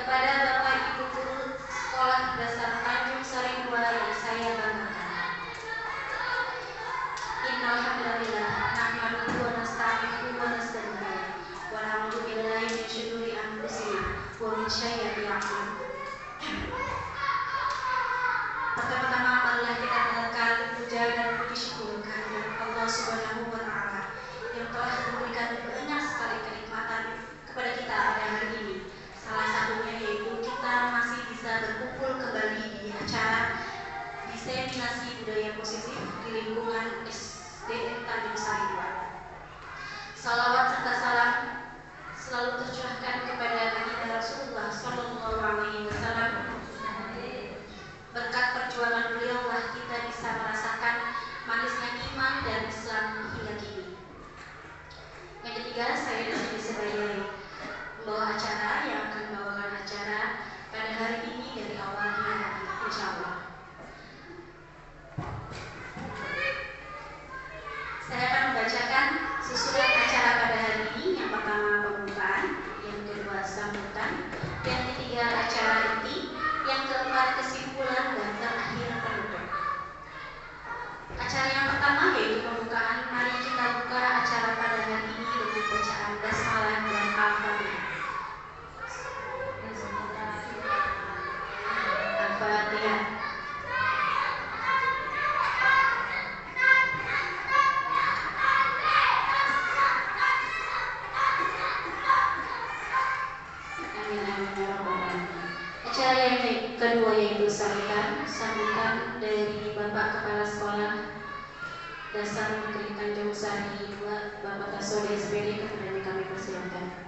kepada Bapak Ibu Guru Sekolah Dasar Tanjung Sari II yang saya banggakan. Innalhamdulillah nahmaduhu wa nasta'inuhu wa nastaghfiruh wa na'udzu billahi min syururi anfusina wa min sayyiati a'malina. Pertama-tama marilah kita mengucapkan puja dan puji syukur kehadirat Allah Subhanahu wa taala yang telah memberikan banyak sekali kenikmatan kepada kita pada hari ini. Salah satunya yaitu kita masih bisa berkumpul kembali di acara diseminasi budaya positif di lingkungan SDN Tanjung Sari II. Salawat serta salam selalu tercurahkan kepada Nabi Rasulullah Sallallahu Alaihi Wasallam. Berkat perjuangan beliau lah kita bisa merasakan manisnya iman dan Islam hingga kini. Yang ketiga, saya di sini sebagai pembawa acara yang akan membawakan acara pada hari ini dari awal hingga akhir, insya Allah. Saya akan membacakan susunan acara pada hari ini. Yang pertama pembukaan, yang kedua sambutan, yang ketiga acara inti, yang keempat kesimpulan, dan terakhir penutup. Acara yang pertama yaitu pembukaan. Mari kita buka acara pada hari ini dengan bacaan basmalah dan al-fatihah. Al-Fatihah. Acara yang kedua yaitu sambutan dari Bapak Kepala Sekolah Dasar Negeri Tanjung Sari II, Bapak Kasode SPD, kemudian kami persilakan.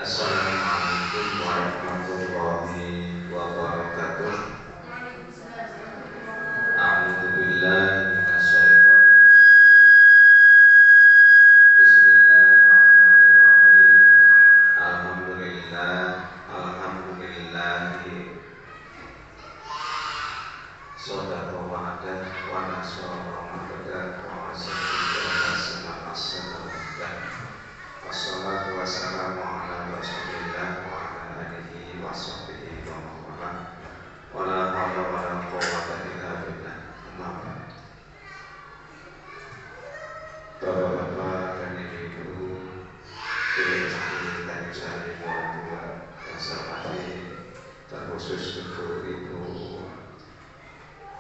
Assalamualaikum warahmatullahi wabarakatuh. A'udzubillahi minasyaitonir rajim. Bismillahirrahmanirrahim. Alhamdulillahi Shadaqa wa'ada wa nasara ma'adah wa asyhadu wassalatu wassalamu ala rasulillah wa ala alihi wa sahbihi wa mawala wa la hawla wa la quwwata illa billah. Bapak-bapak dan ibu-ibu Tanjung Sari II yang saya hormati, terkhusus untuk Ibu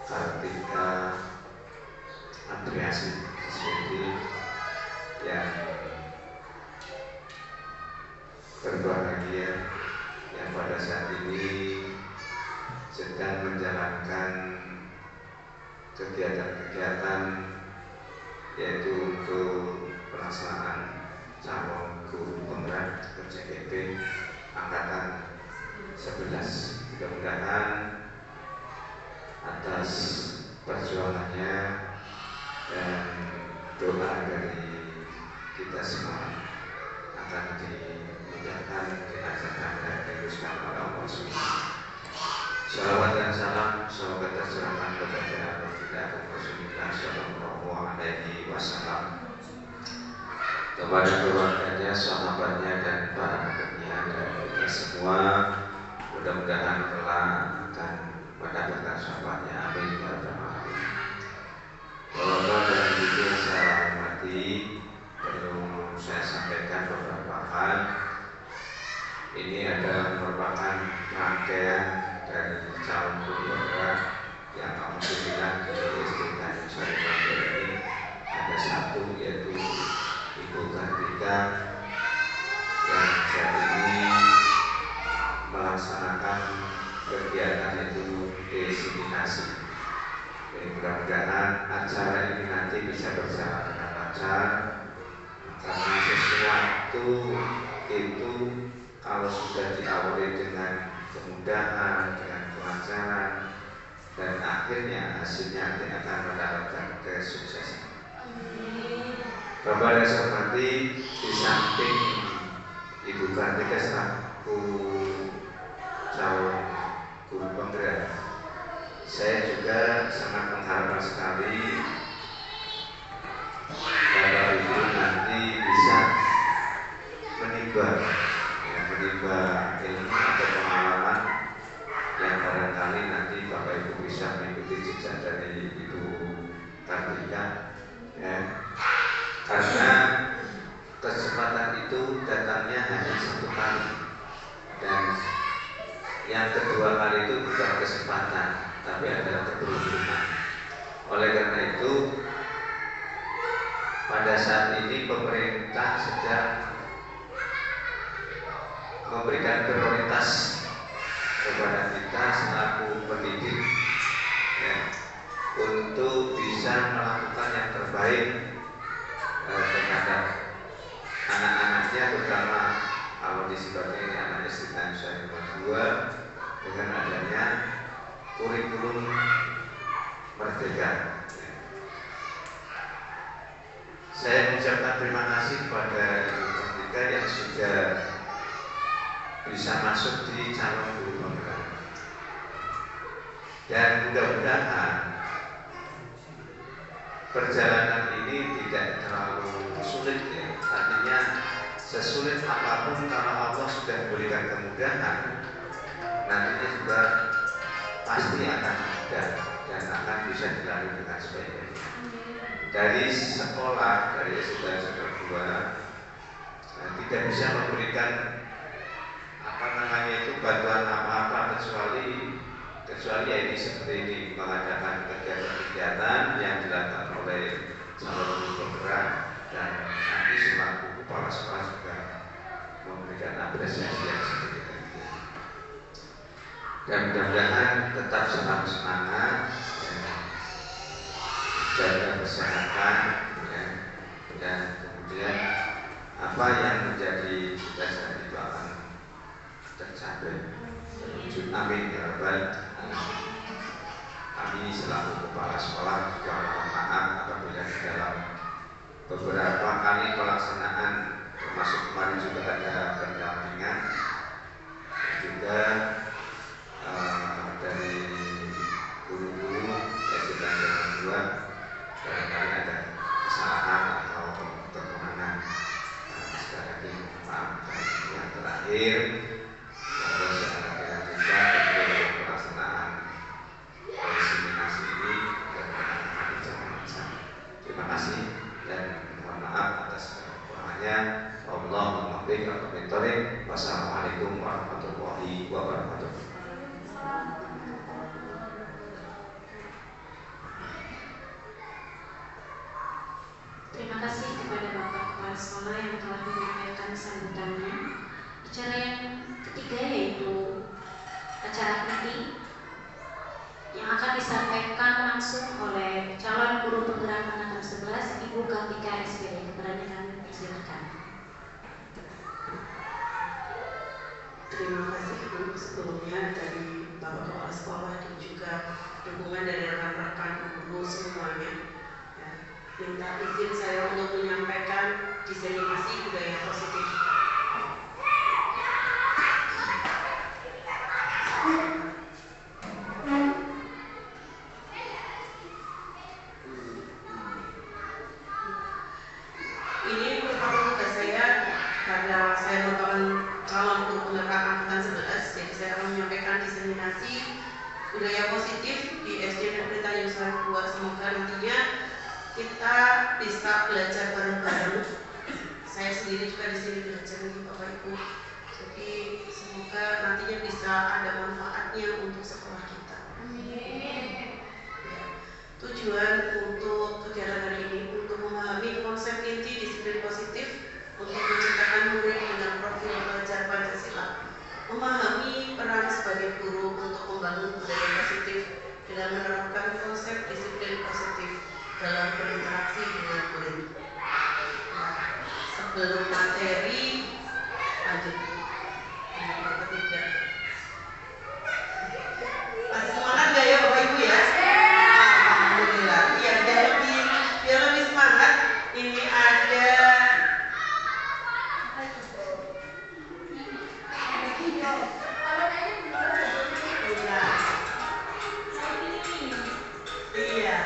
Kartika Andriasi SPD yang berbahagia, yang pada saat ini sedang menjalankan kegiatan-kegiatan yaitu untuk pelaksanaan calon guru penggerak KJKP angkatan 11. Mudah-mudahan atas perjuangannya dan doa dari kita semua akan dimudahkan, dilancarkan dan diluruskan oleh Allah Subhanahu. Salawat dan salam semoga tercurahkan kepada Rasulullah Sallallahu Alaihi Wasallam, kepada keluarganya, sahabatnya, dan para kadernya, dan kita semua mudah-mudahan kelak akan mendapatkan syafaatnya. Amin ya rabbal alamin. Bapak dan ibu yang saya hormati, perlu saya sampaikan beberapa hal. Ini adalah merupakan rangkaian dari calon guru penggerak yang alhamdulillah di SD Tanjung Sari ini ada satu, yaitu Ibu Kartika yang saat ini melaksanakan kegiatan itu diseminasi. Mudah-mudahan acara ini nanti bisa berjalan dengan lancar, karena sesuatu itu kalau sudah diawali dengan kemudahan, dengan kelancaran, dan akhirnya hasilnya nanti akan mendapatkan kesuksesan. Bapak dan saya hormati, di samping Ibu Kartika selaku calon guru penggerak, saya juga sangat mengharapkan sekali Bapak Ibu nanti bisa menimba ilmu atau pengalaman yang barangkali nanti Bapak Ibu bisa mengikuti jejak dari Ibu Kartika, ya. Karena kesempatan itu datangnya hanya satu kali, dan yang kedua kali itu bukan kesempatan, tapi adalah keberuntungan. Oleh karena itu, pada saat ini pemerintah sedang memberikan prioritas kepada kita selaku pendidik, ya, untuk bisa melakukan yang terbaik terhadap anak-anaknya, terutama kalau disebutnya ini anak SD dan SMA 2 dengan adanya kurikulum Merdeka. Saya mengucapkan terima kasih kepada Ibu Kartika yang sudah bisa masuk di calon guru penggerak, dan mudah-mudahan perjalanan ini tidak terlalu sulit, ya. Artinya sesulit apapun kalau Allah sudah memberikan kemudahan, nantinya juga pasti akan mudah dan akan bisa dilalui dengan sebaik-baiknya. Dari sekolah, dari SD dan SMA 2 tidak bisa memberikan bantuan apa-apa kecuali ya ini seperti ini, mengadakan kegiatan-kegiatan yang dilakukan oleh calon guru penggerak, dan nanti selaku kepala sekolah juga memberikan apresiasi yang seperti itu. Dan mudah-mudahan tetap selalu semangat, jaga kesehatan, ya, dan kemudian apa yang menjadi cita-cita itu akan tercapai, terwujud. Amin ya rabbal alamin. Kami selaku kepala sekolah juga mohon maaf apabila di dalam beberapa kali pelaksanaan, termasuk kemarin juga ada pendampingan juga dari guru-guru SD dan SMA 2, barangkali ada kesalahan atau kekurangan. Sekali lagi maaf. Yang terakhir, pelaksanaan inseminasi ini terima kasih dan mohon maaf atas kekurangannya. Allahumma baik wa bitorik. Wassalamualaikum warahmatullahi wabarakatuh. Terima kasih kepada Bapak Kepala Sekolah yang telah menyampaikan sambutannya. Acara yang ketiga yaitu acara inti yang akan disampaikan langsung oleh calon guru penggerak angkatan 11 Ibu Kartika SPD. Kepada kami persilakan. Terima kasih Bu sebelumnya dari Bapak Kepala Sekolah dan juga dukungan dari rekan-rekan guru semuanya. Ya, minta izin saya untuk menyampaikan diseminasi budaya positif. Ini merupakan tugas saya karena saya merupakan calon guru penggerak angkatan 11, jadi saya akan menyampaikan diseminasi budaya positif di SD Negeri Tanjung Sari 2. Semoga nantinya kita bisa belajar bareng-bareng. Saya sendiri juga di sini belajar nih Bapak Ibu. Jadi semoga nantinya bisa ada manfaatnya untuk sekolah kita. Amin. Ya. Tujuan untuk kegiatan hari ini untuk memahami konsep inti disiplin positif untuk menciptakan murid dengan profil belajar Pancasila, memahami peran sebagai guru untuk membangun budaya positif dengan menerapkan konsep disiplin positif dalam berinteraksi dengan murid. Nah, sebelum materi lanjut yang ketiga. Masih semangat nggak ya Bapak Ibu ya? Alhamdulillah. Biar lebih semangat. Ini ada iya.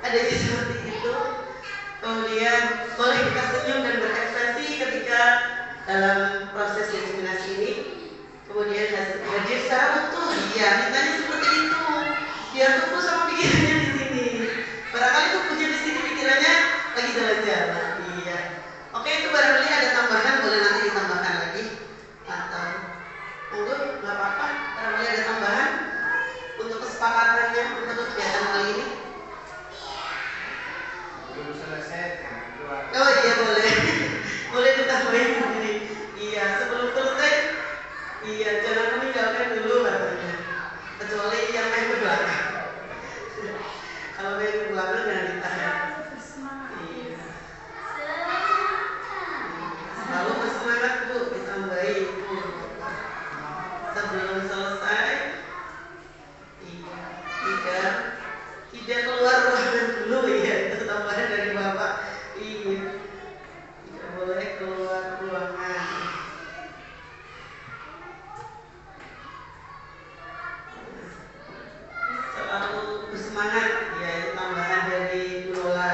adanya seperti itu. Kemudian boleh kita senyum dan berekspresi ketika dalam proses diseminasi ini. Kemudian hadir secara utuh, ya mintanya seperti itu, biar tumbuh sama pikirannya di sini. Barangkali tumbuhnya di sini pikirannya lagi jalan-jalan. Iya. Oke, itu barangkali ada tambahan, boleh nanti ditambahkan lagi. Atau monggo, nggak apa-apa. Barangkali ada tambahan untuk kesepakatannya untuk kegiatan kali ini. Belum selesai. Oh iya boleh, boleh ditambahin sendiri. Iya, sebelum selesai. Iya, jangan meninggalkan dulu katanya. Kecuali yang main ke belakang. Kalau main ke belakang jangan ditahan. Iya. Selalu bersemangat Bu, ditambahin Bu. Sebelum selesai. Iya. Tidak keluar ruangan dulu ya. Itu tambahan dari Bapak. Iya. Tidak boleh keluar ruangan. Selalu bersemangat, ya itu tambahan dari Bu Lola.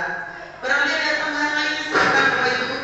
Barangkali ada tambahan lain, silakan Bapak Ibu.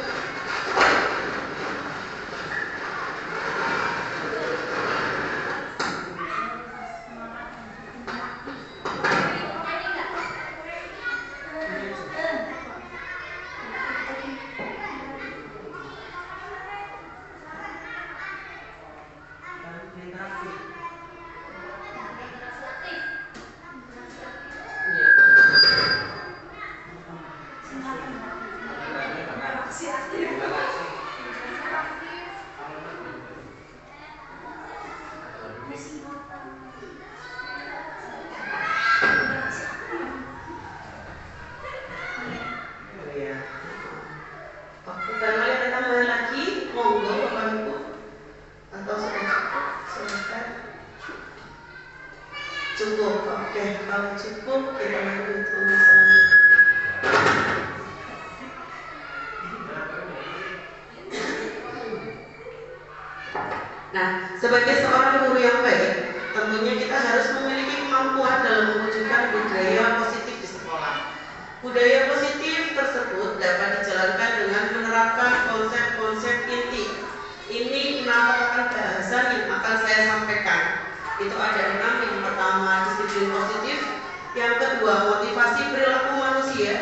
Oke, barangkali ada tambahan lagi, monggo Bapak Ibu. Atau sudah cukup, silakan. Cukup, oke. Kalau cukup, kita lanjut untuk selanjutnya. Nah, sebagai seorang guru yang baik, tentunya kita harus memiliki kemampuan dalam mewujudkan budaya positif di sekolah. Budaya positif tersebut dapat dijalankan dengan menerapkan konsep-konsep inti. Ini 6 paparan bahasan yang akan saya sampaikan. Itu ada 6. Yang pertama disiplin positif, yang kedua motivasi perilaku manusia,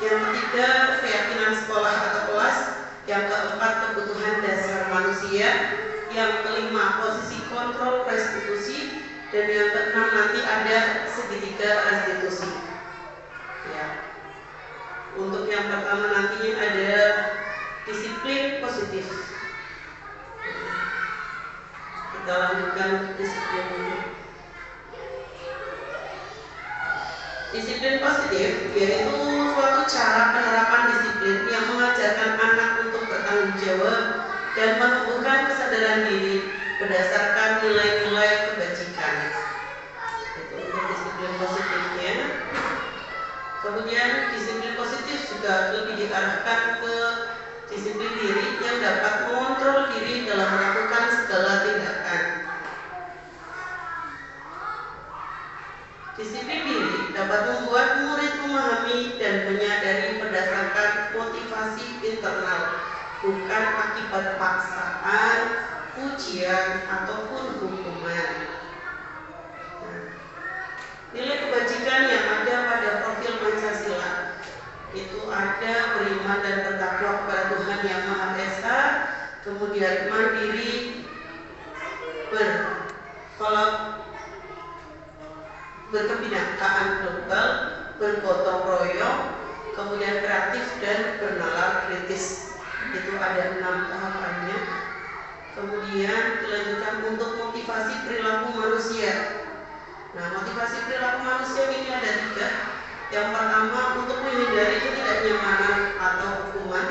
yang ketiga keyakinan sekolah atau kelas, yang keempat kebutuhan dasar manusia, yang kelima posisi kontrol restitusi, dan yang keenam nanti ada segitiga restitusi. Ya. Untuk yang pertama nantinya ada disiplin positif. Kita lanjutkan disiplin ini. Disiplin positif yaitu suatu cara penerapan disiplin yang mengajarkan anak untuk bertanggung jawab dan menumbuhkan kesadaran diri berdasarkan nilai-nilai kebajikan. Itu untuk disiplin positifnya. Kemudian disiplin positif juga lebih diarahkan ke disiplin diri yang dapat mengontrol diri dalam melakukan segala tindakan. Disiplin diri dapat membuat murid memahami dan menyadari berdasarkan motivasi internal, bukan akibat paksaan, ujian, ataupun hukuman. Nilai kebajikan yang ada pada profil Pancasila itu ada beriman dan bertakwa kepada Tuhan Yang Maha Esa, kemudian mandiri, berkebinekaan global, bergotong royong, kemudian kreatif dan bernalar kritis. Itu ada 6 tahapannya. Kemudian dilanjutkan untuk motivasi perilaku manusia. Nah, motivasi perilaku manusia ini ada 3. Yang pertama untuk menghindari ketidaknyamanan atau hukuman,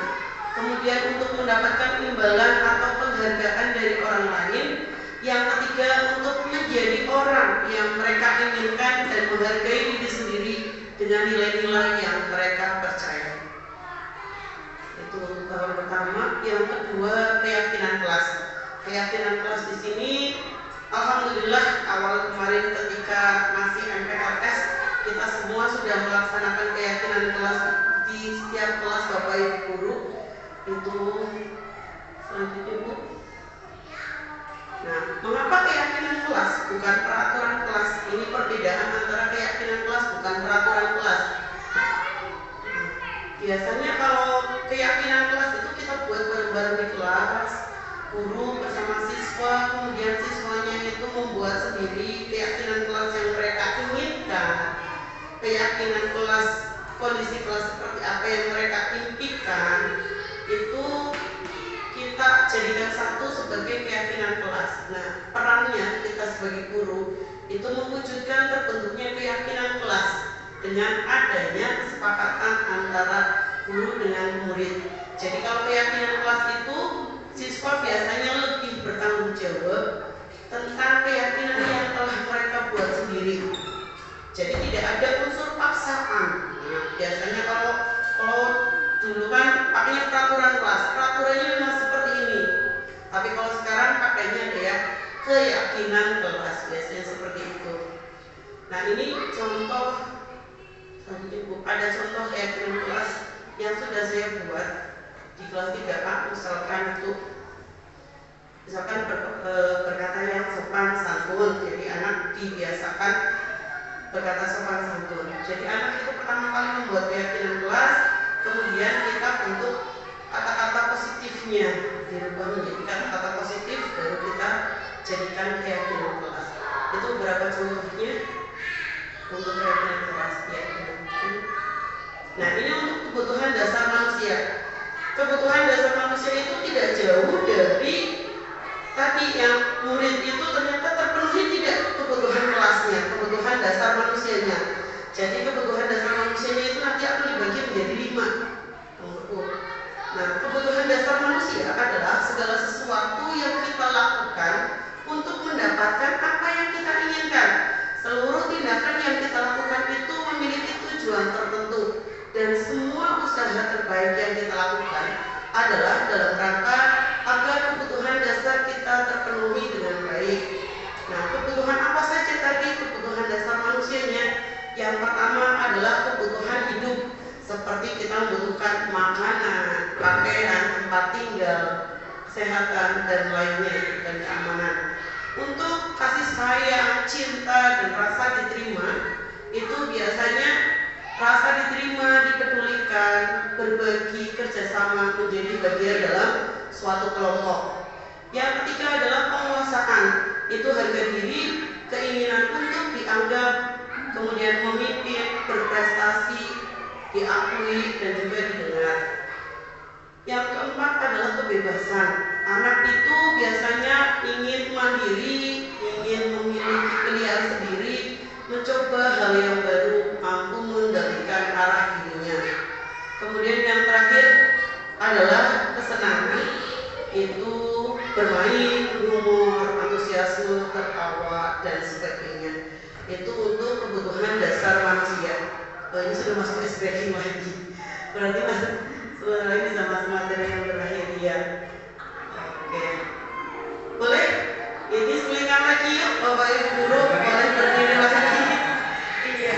kemudian untuk mendapatkan imbalan atau penghargaan dari orang lain, yang ketiga untuk menjadi orang yang mereka inginkan dan menghargai diri sendiri dengan nilai-nilai yang mereka percaya. Itu tahap pertama. Yang kedua keyakinan kelas. Keyakinan kelas di sini, alhamdulillah awal kemarin ketika masih MPLS kita semua sudah melaksanakan keyakinan Bapak Ibu guru itu selanjutnya Bu. Nah, mengapa keyakinan kelas bukan peraturan kelas? Ini perbedaan antara keyakinan kelas bukan peraturan kelas. Biasanya kalau keyakinan kelas itu kita buat bareng-bareng di kelas, guru bersama siswa, kemudian siswanya itu membuat sendiri keyakinan kelas yang mereka inginkan, keyakinan kelas, kondisi kelas seperti apa yang mereka impikan, itu kita jadikan satu sebagai keyakinan kelas. Nah, perannya kita sebagai guru itu mewujudkan terbentuknya keyakinan kelas dengan adanya kesepakatan antara guru dengan murid. Jadi kalau keyakinan kelas itu siswa biasanya lebih bertanggung jawab tentang keyakinan yang telah mereka buat sendiri. Jadi tidak ada unsur paksaan. Nah, biasanya kalau dulu kan pakainya peraturan kelas, peraturannya memang seperti ini. Tapi kalau sekarang pakainya ya keyakinan kelas, biasanya seperti itu. Nah, ini contoh, ada contoh keyakinan kelas yang sudah saya buat di kelas 3A. Misalkan berkata yang sopan santun, jadi anak dibiasakan berkata sopan santun. Jadi anak itu pertama kali membuat keyakinan kelas, kemudian kita bentuk kata-kata positifnya, dirubah menjadi kata-kata positif, baru kita jadikan keyakinan kelas. Itu beberapa contohnya untuk keyakinan kelas ya. Nah, ini untuk kebutuhan dasar manusia. Kebutuhan dasar manusia itu tidak jauh dari tadi yang murid itu ternyata terpenuhi tidak kebutuhan kelasnya, kebutuhan dasar manusianya. Jadi kebutuhan dasar manusianya itu nanti akan dibagi menjadi 5. Nah, kebutuhan dasar manusia adalah segala sesuatu yang kita lakukan untuk mendapatkan apa yang kita inginkan. Seluruh tindakan yang kita lakukan itu memiliki tujuan tertentu, dan semua usaha terbaik yang kita lakukan adalah dalam rangka agar kebutuhan dasar kita terpenuhi dengan baik. Nah, kebutuhan apa saja tadi kebutuhan dasar manusianya? Yang pertama adalah kebutuhan hidup, seperti kita membutuhkan makanan, pakaian, tempat tinggal, kesehatan, dan lainnya, dan keamanan. Untuk kasih sayang, cinta, dan rasa diterima, itu biasanya rasa diterima, dipedulikan, berbagi, kerjasama menjadi bagian dalam suatu kelompok. Yang ketiga adalah penguasaan, itu harga diri, keinginan untuk dianggap, kemudian memimpin, berprestasi, diakui, dan juga didengar. Yang keempat adalah kebebasan. Anak itu biasanya ingin mandiri, ingin memiliki pilihan sendiri, mencoba hal yang baru, mampu mengendalikan arah dirinya. Kemudian yang terakhir adalah kesenangan, itu bermain, humor, antusiasme, tertawa, dan sebagainya. Itu untuk kebutuhan dasar manusia. Ini sudah masuk ekspresi lagi. Berarti masuk sebentar lagi bisa masuk materi yang berakhir. Oke. Boleh? Ini selingan lagi yuk, Bapak Ibu guru, boleh berdiri lagi. Iya.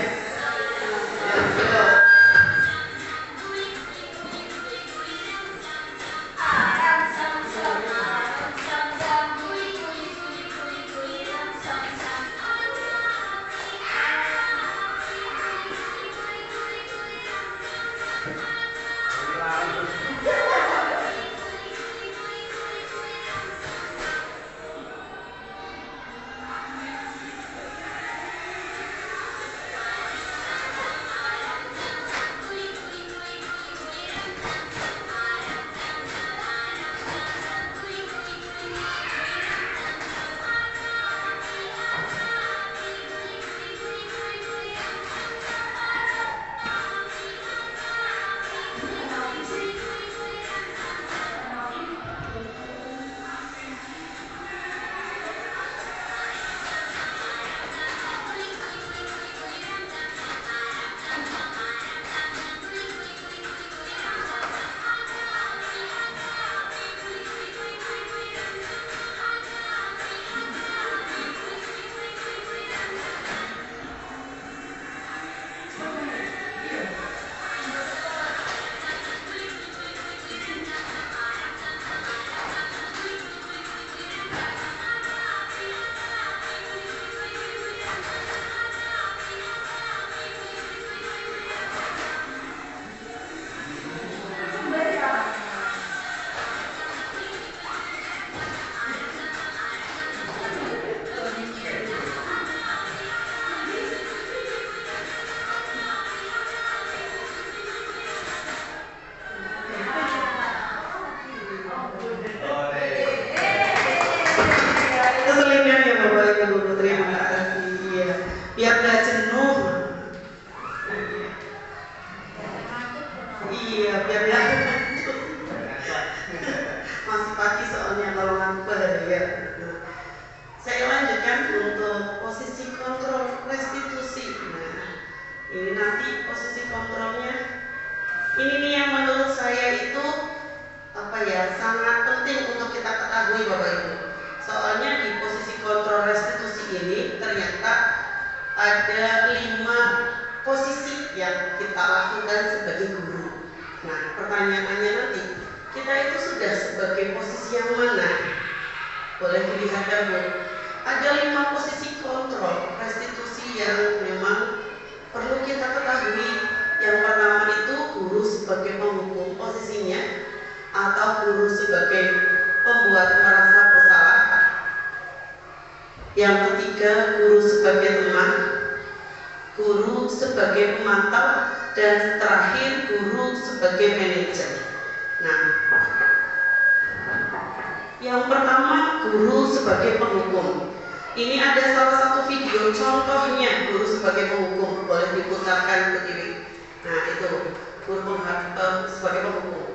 Ini nanti posisi kontrolnya. Ini nih yang menurut saya itu sangat penting untuk kita ketahui Bapak Ibu. Soalnya di posisi kontrol restitusi ini ternyata ada 5 posisi yang kita lakukan sebagai guru. Nah, pertanyaannya nanti, kita itu sudah sebagai posisi yang mana? Boleh dilihat ya Bu. Ada 5 posisi kontrol restitusi yang memang perlu kita ketahui. Yang pertama itu guru sebagai penghukum posisinya, atau guru sebagai pembuat merasa bersalah. Yang ketiga, guru sebagai teman, guru sebagai pemantau, dan terakhir guru sebagai manajer. Nah, yang pertama guru sebagai penghukum. Ini ada salah satu video contohnya guru sebagai penghukum, boleh diputarkan ke TV. Nah, itu guru sebagai penghukum.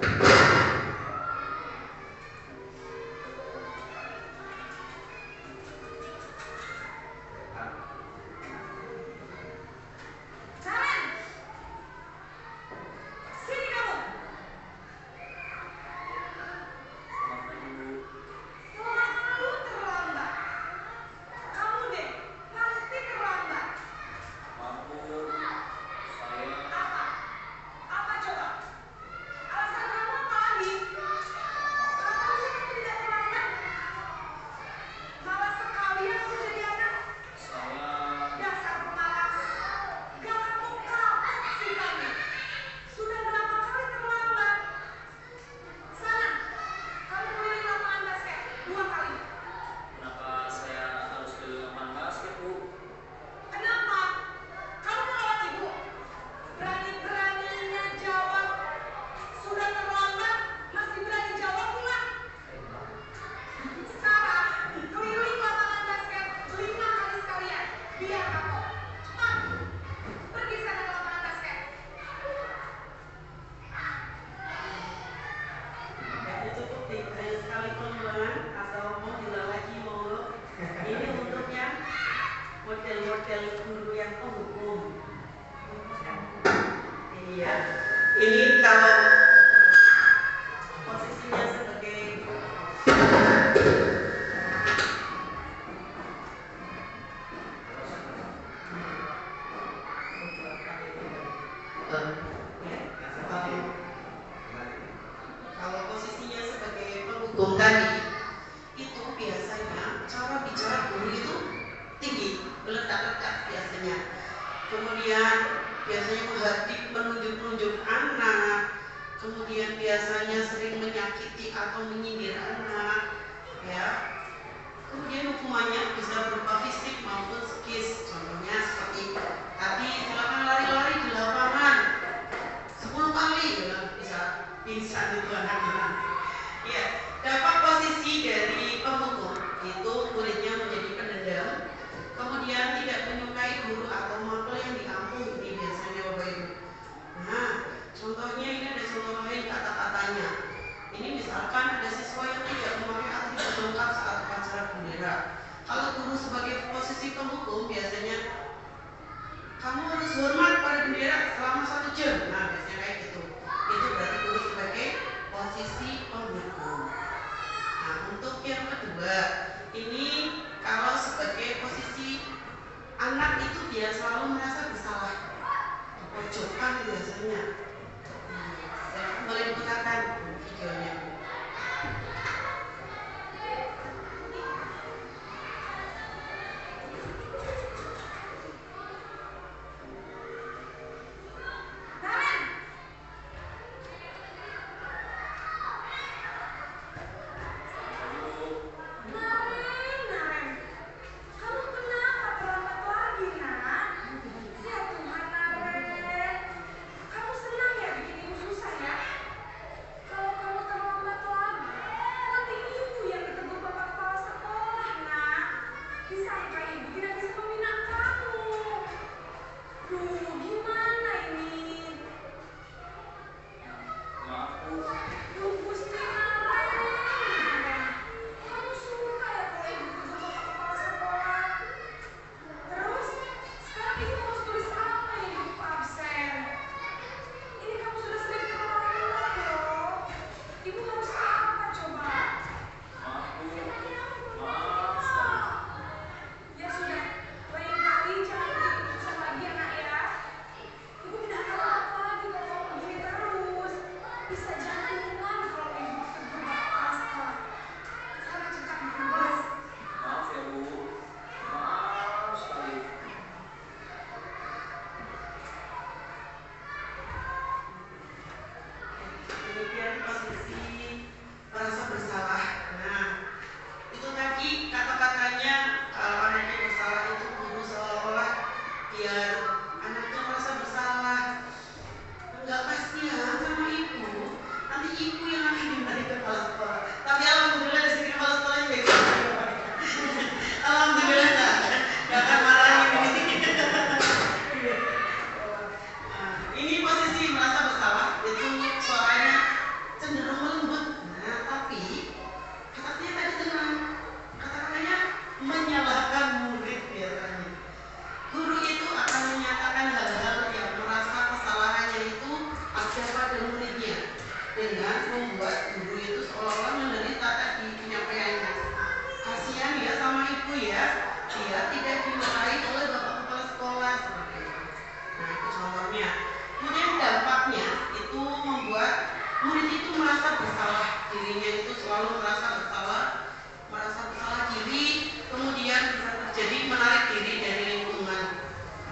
murid itu merasa bersalah, dirinya itu selalu merasa bersalah diri, kemudian bisa terjadi menarik diri dari lingkungan,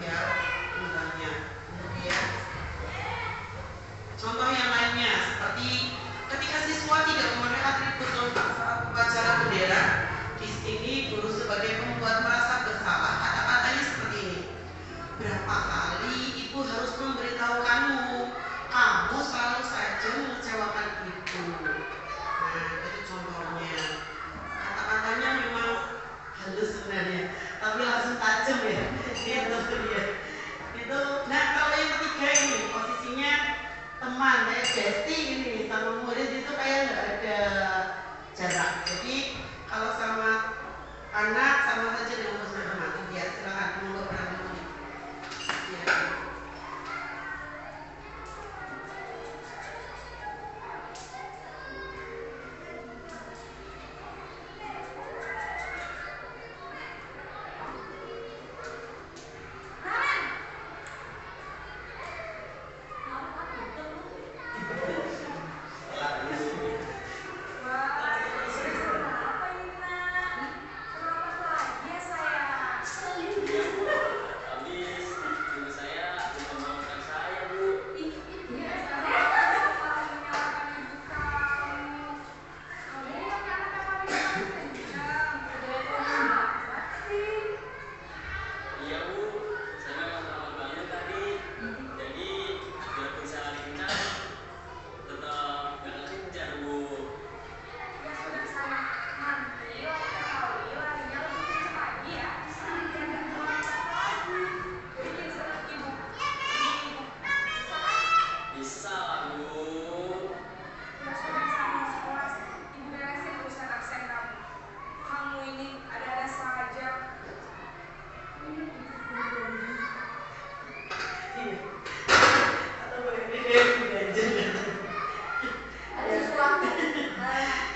ya, lingkungannya. Kemudian contoh yang lainnya seperti ketika siswa tidak memakai atribut lengkap saat upacara bendera, di sini guru sebagai pembuat merasa bersalah. Kata-katanya seperti ini: berapa kali ibu harus memberitahu kamu selalu saja mengecewakan ibu. Nah, itu contohnya. Kata-katanya memang halus sebenarnya, tapi langsung tajam ya. Itu. Nah, kalau yang ketiga ini posisinya teman, kayak bestie ini sama murid itu kayak nggak ada jarak. Jadi kalau sama anak sama saja dengan teman. Ya, silakan monggo berani. Ya.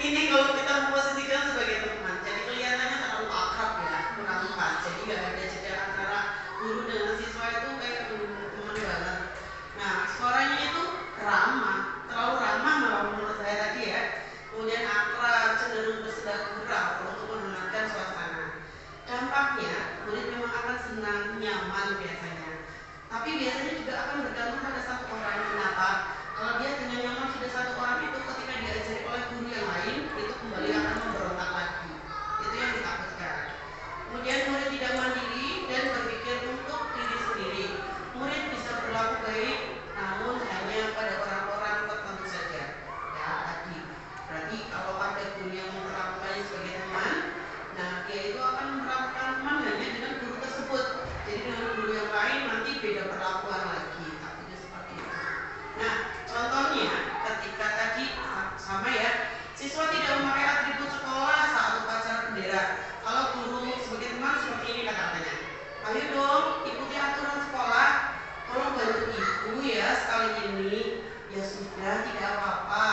Ini kalau kita memposisikan sebagai teman, jadi kelihatannya terlalu akrab ya, kurang pas. Jadi nggak ada jeda antara guru dengan siswa, itu kayak teman banget. Nah, suaranya itu ramah, terlalu ramah malah menurut saya tadi ya. Kemudian akrab, cenderung bersedak gurau untuk menghangatkan suasana. Dampaknya, murid memang akan senang, nyaman biasanya. Tapi biasanya juga akan bergantung pada satu orang. Kenapa? Kalau dia dengan nyaman sudah satu orang itu, ketika diajari oleh guru yang lain, itu kembali akan memberontak lagi. Itu yang ditakutkan. Kemudian murid tidak mandiri dan berpikir untuk diri sendiri. Murid bisa berlaku baik, namun hanya pada orang-orang tertentu saja. Ya, tadi. Berarti kalau ada guru yang memperlakukannya sebagai teman, nah dia itu akan memperlakukan teman hanya dengan guru tersebut. Jadi dengan guru yang lain nanti beda perlakuan lagi. Takutnya seperti itu. Nah, contohnya ketika tadi sama ya, siswa tidak memakai atribut sekolah saat upacara bendera. Kalau guru sebagai teman seperti ini kata-katanya: ayo dong ikuti aturan sekolah, tolong bantu ibu ya sekali ini. Ya sudah, tidak apa-apa,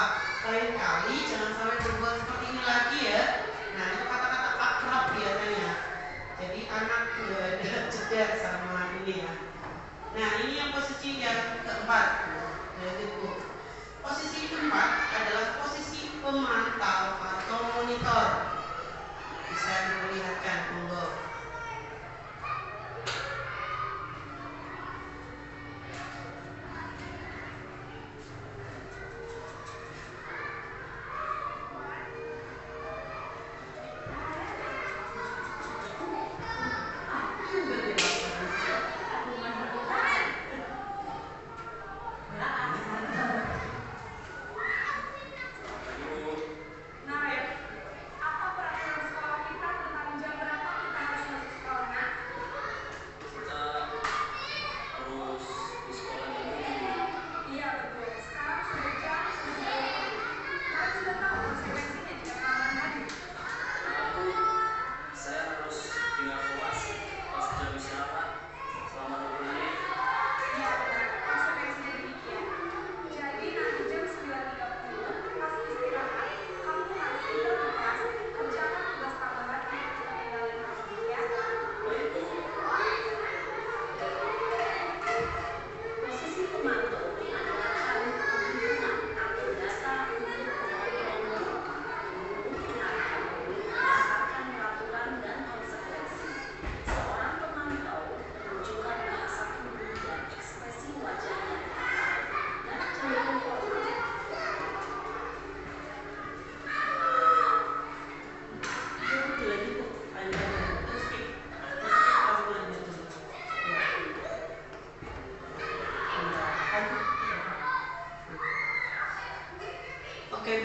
lain kali jangan sampai berbuat seperti ini lagi ya. Nah, itu kata-kata akrab biasanya. Jadi anak tidak ada jeda sama ini ya. Nah, ini yang posisi yang keempat. Posisi keempat adalah posisi pemantau atau monitor. Bisa diperlihatkan, monggo. Nah, apa peraturan sekolah kita tentang jam berapa kita harus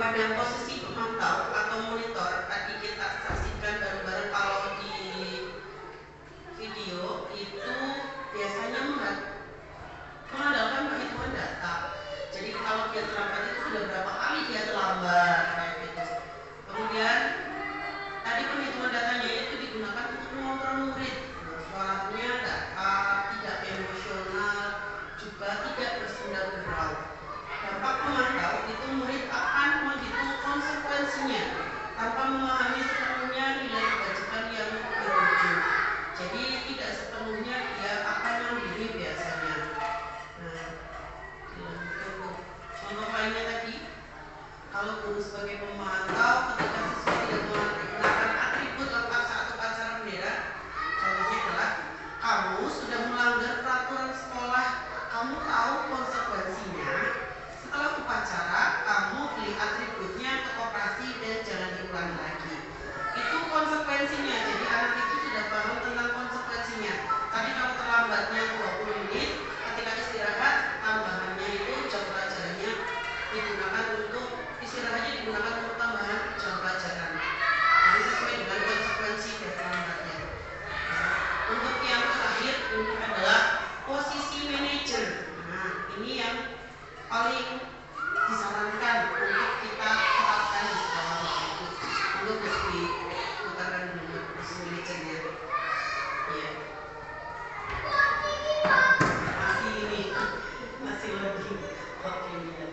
pada posisi pemantau atau monitor. Tadi kita saksikan bareng-bareng kalau di video itu biasanya mengandalkan penghitungan data. Jadi kalau dia terlambat itu sudah berapa kali dia terlambat kayak gitu. Kemudian tadi penghitungan datanya itu digunakan untuk mengontrol murid. Suaranya datar, tidak emosional, juga tidak bersenda-gurau. Dampak memantau itu murid akan menghitung konsekuensinya tanpa memahami sepenuhnya nilai kebajikan yang dituju. Jadi tidak sepenuhnya dia akan mandiri biasanya. Nah, contoh lainnya tadi, kalau guru sebagai pemantau ketika siswa tidak menggunakan atribut lengkap saat upacara bendera, contohnya adalah kamu sudah melanggar peraturan sekolah, kamu tahu konsekuensinya. Setelah upacara, kamu beli atributnya ke koperasi dan jangan diulangi lagi. Itu konsekuensinya. Jadi anak itu sudah paham tentang konsekuensinya. Tadi kalau terlambatnya 20 menit, ketika istirahat tambahannya itu jam pelajarannya digunakan untuk istirahatnya digunakan untuk tambahan jam pelajaran. Jadi sesuai dengan konsekuensi dari terlambatnya. Nah, untuk yang terakhir ini adalah posisi manajer. Nah, ini yang paling disarankan untuk kita terapkan di sekolah itu untuk diputarkan dulu posisi manajernya. Ya. Masih ini, masih lagi. Oke, ya.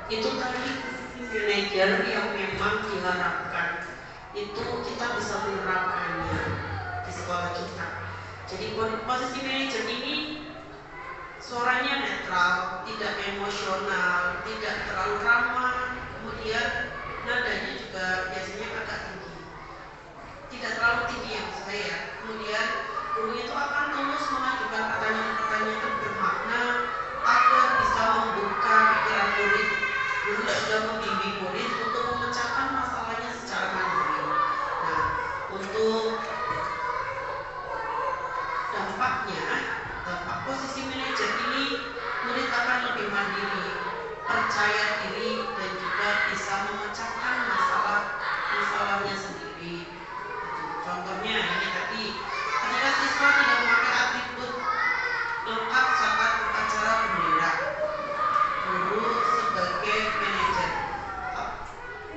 Itu tadi manajer yang memang diharapkan itu kita bisa menerapkannya di sekolah kita. Jadi posisi manajer ini suaranya netral, tidak emosional, tidak terlalu ramah, kemudian nadanya juga biasanya agak tinggi, tidak terlalu tinggi yang saya. Kemudian guru itu akan terus mengajukan pertanyaan-pertanyaan yang bermakna agar bisa membuka pikiran murid. Guru sudah membimbing murid untuk memecahkan masalahnya secara mandiri. Nah, untuk dampaknya, dampak posisi manajer ini murid akan lebih mandiri, percaya diri, dan juga bisa memecahkan masalahnya sendiri. Contohnya ini tadi, ketika siswa tidak memakai atribut lengkap saat upacara bendera, guru sebagai manajer,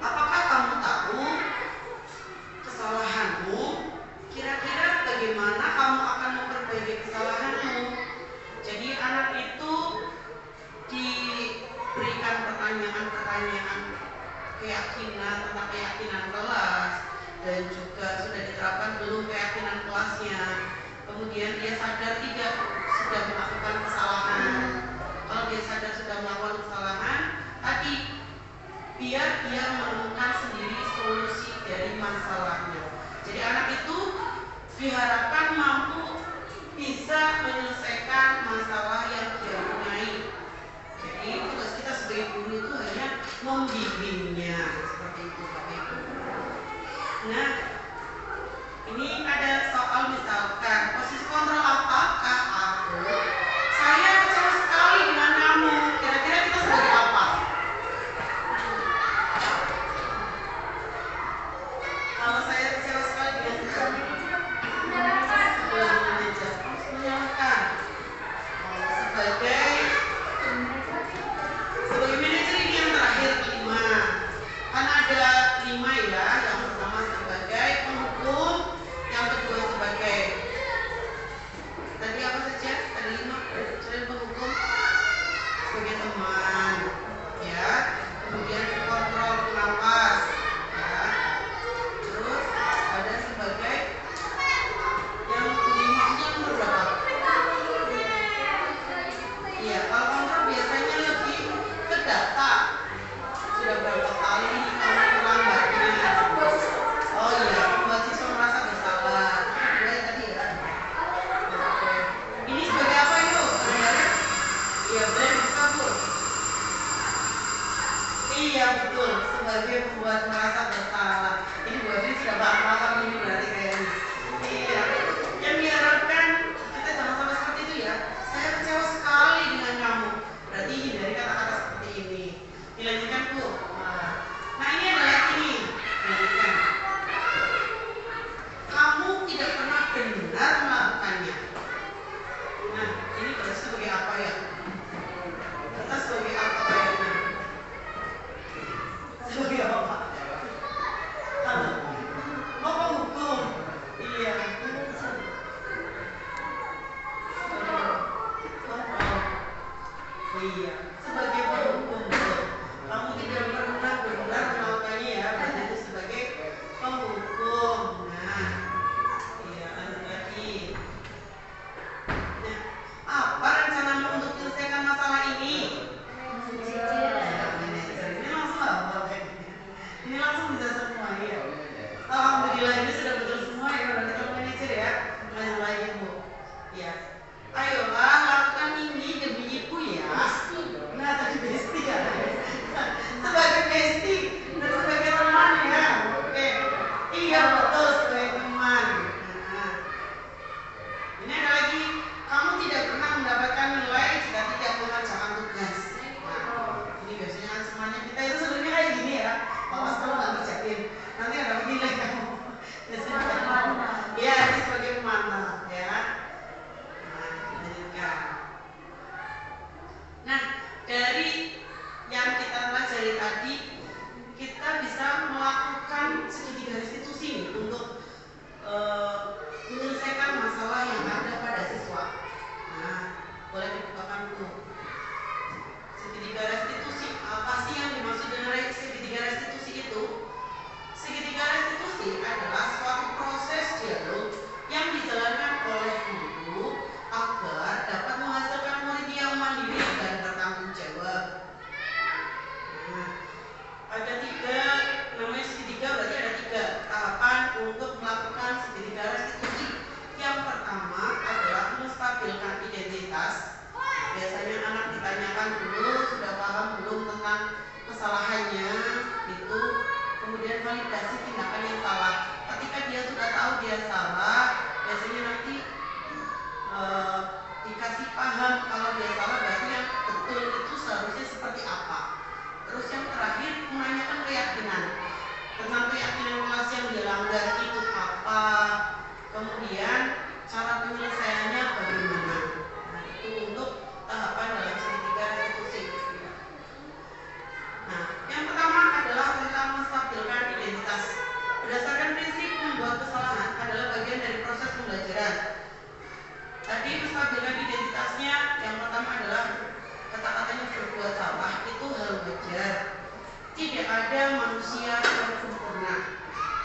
apakah kamu tahu kesalahanmu? Kira-kira bagaimana pertanyaan-pertanyaan keyakinan tentang keyakinan kelas, dan juga sudah diterapkan belum keyakinan kelasnya. Kemudian dia sadar tidak sudah melakukan kesalahan. Kalau dia sadar sudah melakukan kesalahan, tadi biar dia menemukan sendiri solusi dari masalahnya. Jadi anak itu diharapkan mampu bisa menyelesaikan masalah yang dia punyai. Jadi tugas kita sebagai guru itu hanya membimbingnya, seperti itu Bapak Ibu. Nah, ini ada soal misalkan posisi kontrol apakah aku? Saya kecewa sekali dengan kamu. Kira-kira kita sebagai apa? Kalau saya kecewa sekali dengan kamu, menyalahkan. Sebagai manajer ini yang terakhir 5. Kan ada 5 ya. Yang pertama sebagai penghukum, yang kedua sebagai tadi apa saja? Ada 5. Selain penghukum, sebagai teman, ya. Kemudian kontrol pengawas, ya. Terus ada sebagai yang kelima yang berapa? Iya, kalau kontrol biasanya lebih ke data. Sudah berapa kali kamu melanggarnya? Oh iya, membuat siswa merasa bersalah. Itu tadi ya. Oke. Ini sebagai apa itu? Iya, benar bisa Bu. Iya betul, sebagai membuat merasa bersalah. Ini Bu Evelyn sudah paham ini berarti kayaknya. Iya, yang diharapkan kita jangan sampai seperti itu ya. Saya kecewa sekali dengan kamu. Berarti hindari kata-kata seperti ini. Dilanjutkan Bu. Nah ini adalah ini. Dilanjutkan. Kamu tidak pernah benar melakukannya. Nah ini berarti sebagai apa ya? Kita sebagai apa kayaknya? Sebagai apa? Oh penghukum. Iya. Iya, sebagai penghukum. Kamu tidak pernah benar melakukannya ya, berarti itu sebagai penghukum. Nah, iya lanjut lagi. Nah, apa rencanamu untuk menyelesaikan masalah ini? Ini langsung apa? Ini langsung bisa semua ya. Alhamdulillah ini sudah betul semua ya, berarti kamu manajer ya. Lanjut lagi Bu. Ya. Ayolah lakukan ini demi ibu ya. Nah tadi besti ya. Sebagai besti dan sebagai teman ya. Oke. Iya betul sebagai teman. Nah. Ini ada lagi. Kamu tidak pernah mendapatkan nilai jika tidak mengerjakan tugas. Nah, ini biasanya kan semuanya kita itu sebenarnya kayak gini ya. Awas kalau nggak ngerjain, nanti ada nilai kamu. Ya ini sebagai pemanah ya. Nah, dari yang kita pelajari tadi, kita bisa melakukan segitiga restitusi nih untuk menyelesaikan masalah yang ada pada siswa. Nah, boleh dibukakan dulu. Segitiga restitusi, apa sih yang dimaksud dengan segitiga restitusi itu? Segitiga restitusi adalah suatu proses dialog yang dijalankan oleh guru agar dapat menghasilkan murid yang mandiri dan bertanggung jawab. Nah, ada 3, namanya segitiga, berarti ada 3 tahapan untuk melakukan segitiga restitusi. Yang pertama adalah menstabilkan identitas. Biasanya anak ditanyakan dulu sudah paham belum tentang kesalahannya itu, kemudian validasi tindakan yang salah. Ketika dia sudah tahu dia salah, biasanya nanti dikasih paham kalau dia salah berarti yang betul itu seharusnya seperti apa. Terus yang terakhir menanyakan keyakinan tentang keyakinan kelas yang dia langgar itu apa, kemudian cara penyelesaiannya bagaimana. Nah, itu untuk tahapan dalam segitiga restitusi. Nah, yang pertama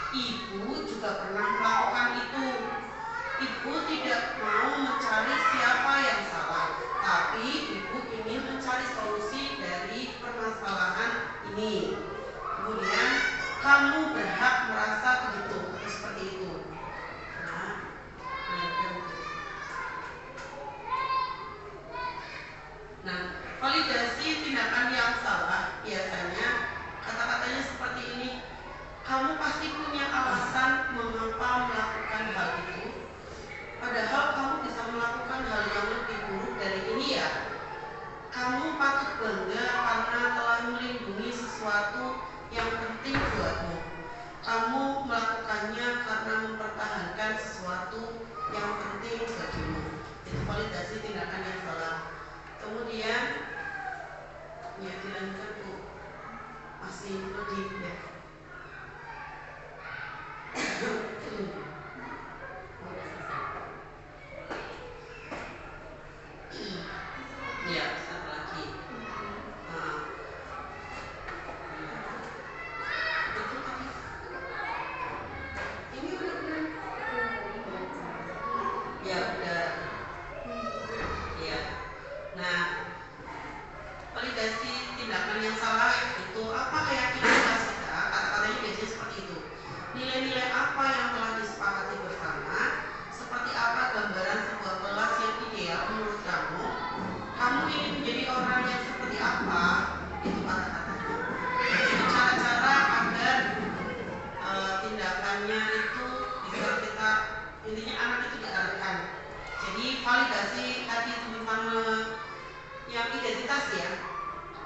Ibu juga pernah melakukan itu. Ibu tidak mau mencari siapa yang salah, tapi ibu ingin mencari solusi dari permasalahan ini. Kemudian kamu berhak merasa begitu, seperti itu. Nah, validasi tindakan yang salah biasanya kata-katanya seperti ini. Kamu pasti punya alasan mengapa melakukan hal itu, padahal kamu bisa melakukan hal yang lebih buruk dari ini ya. Kamu patut bangga karena telah melindungi sesuatu yang penting buatmu. Kamu melakukannya karena mempertahankan sesuatu yang penting bagimu. Itu validasi tindakan yang salah. Kemudian ya dilanjutkan Bu, masih lebih ya. Ya, satu lagi. Betul kan? Ini udah. Ya udah. Ya. Nah, validasi tindakan yang salah itu apa keyakinan kelas kita? Kata-katanya biasanya seperti itu. Nilai-nilai apa yang telah disepakati bersama? Seperti apa gambaran sebuah kelas yang ideal menurut kamu? Kamu ingin menjadi orang yang seperti apa? Itu kata-katanya. Itu cara-cara agar tindakannya itu bisa kita, intinya anak itu diarahkan. Jadi validasi tadi teman-teman yang identitas ya.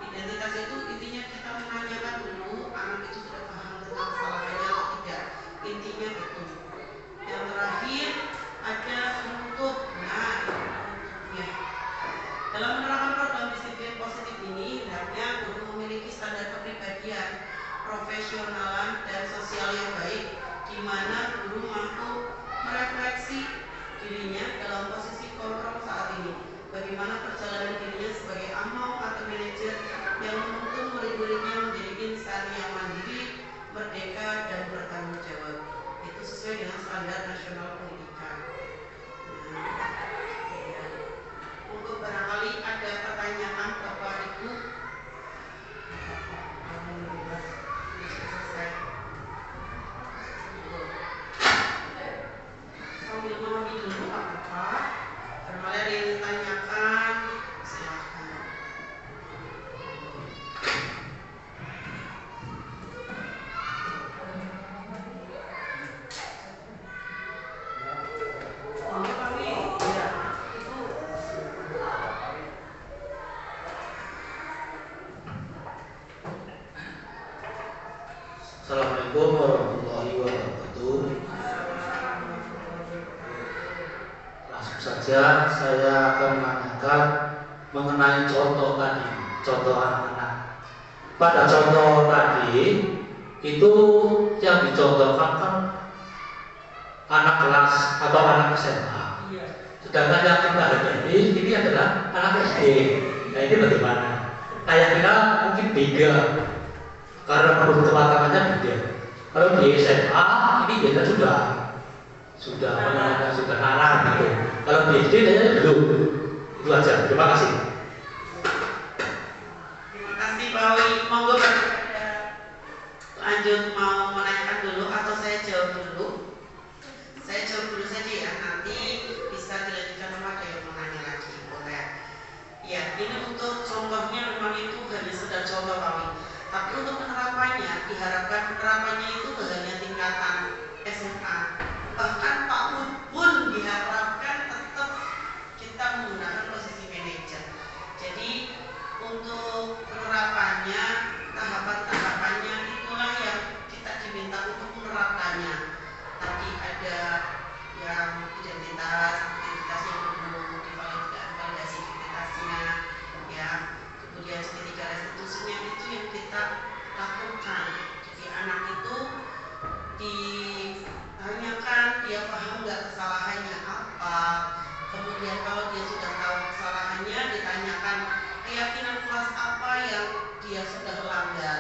Identitas itu intinya kita menanyakan dulu anak itu sudah paham tentang kesalahannya atau tidak. Intinya itu. Yang terakhir ada untuk ya. Dalam menerapkan program disiplin positif ini, hendaknya guru memiliki standar kepribadian, profesionalan dan sosial yang baik, di mana guru mampu merefleksi dirinya dalam posisi kontrol saat ini. Bagaimana perjalanan dirinya sebagai amau atau manajer yang menuntun murid-muridnya menjadi insan yang mandiri, merdeka dan bertanggung jawab. Itu sesuai dengan standar nasional pendidikan. Ya. Untuk barangkali ada pertanyaan Bapak Ibu. Selesai. Sambil mengambil dulu apa-apa. Barangkali ada yang ditanyakan, silahkan. Assalamualaikum warahmatullahi wabarakatuh. Langsung saja saya akan menanyakan mengenai contoh tadi, contoh anak-anak. Pada contoh tadi itu yang dicontohkan kan anak kelas atau anak SMA. Sedangkan yang kita hadapi ini adalah anak SD. Nah ini bagaimana? Kayak kita mungkin beda karena perlu kematangannya beda. Kalau di SMA ini biasanya sudah narang gitu. Kalau di SD dia belum. Itu aja. Terima kasih. Terima kasih Pak Wi. Monggo lanjut mau menanyakan dulu atau saya jawab dulu? Saya jawab dulu saja ya. Nanti bisa dilanjutkan sama ada yang mau nanya lagi. Boleh? Ya, ini untuk contohnya memang itu hanya sekedar contoh Pak Wi. Tapi untuk penerapannya diharapkan penerapannya itu hanya tingkatan SMA. Bahkan PAUD pun diharapkan tetap kita menggunakan posisi manajer. Jadi untuk penerapannya, tahapan-tahapannya itulah yang kita diminta untuk menerapkannya. Tadi ada yang identitas yang belum divalidasi identitasnya, ya. Kemudian segitiga restitusinya itu yang kita lakukan. Jadi anak itu ditanyakan dia paham nggak kesalahannya apa. Kemudian kalau dia sudah tahu kesalahannya, ditanyakan keyakinan kelas apa yang dia sudah langgar.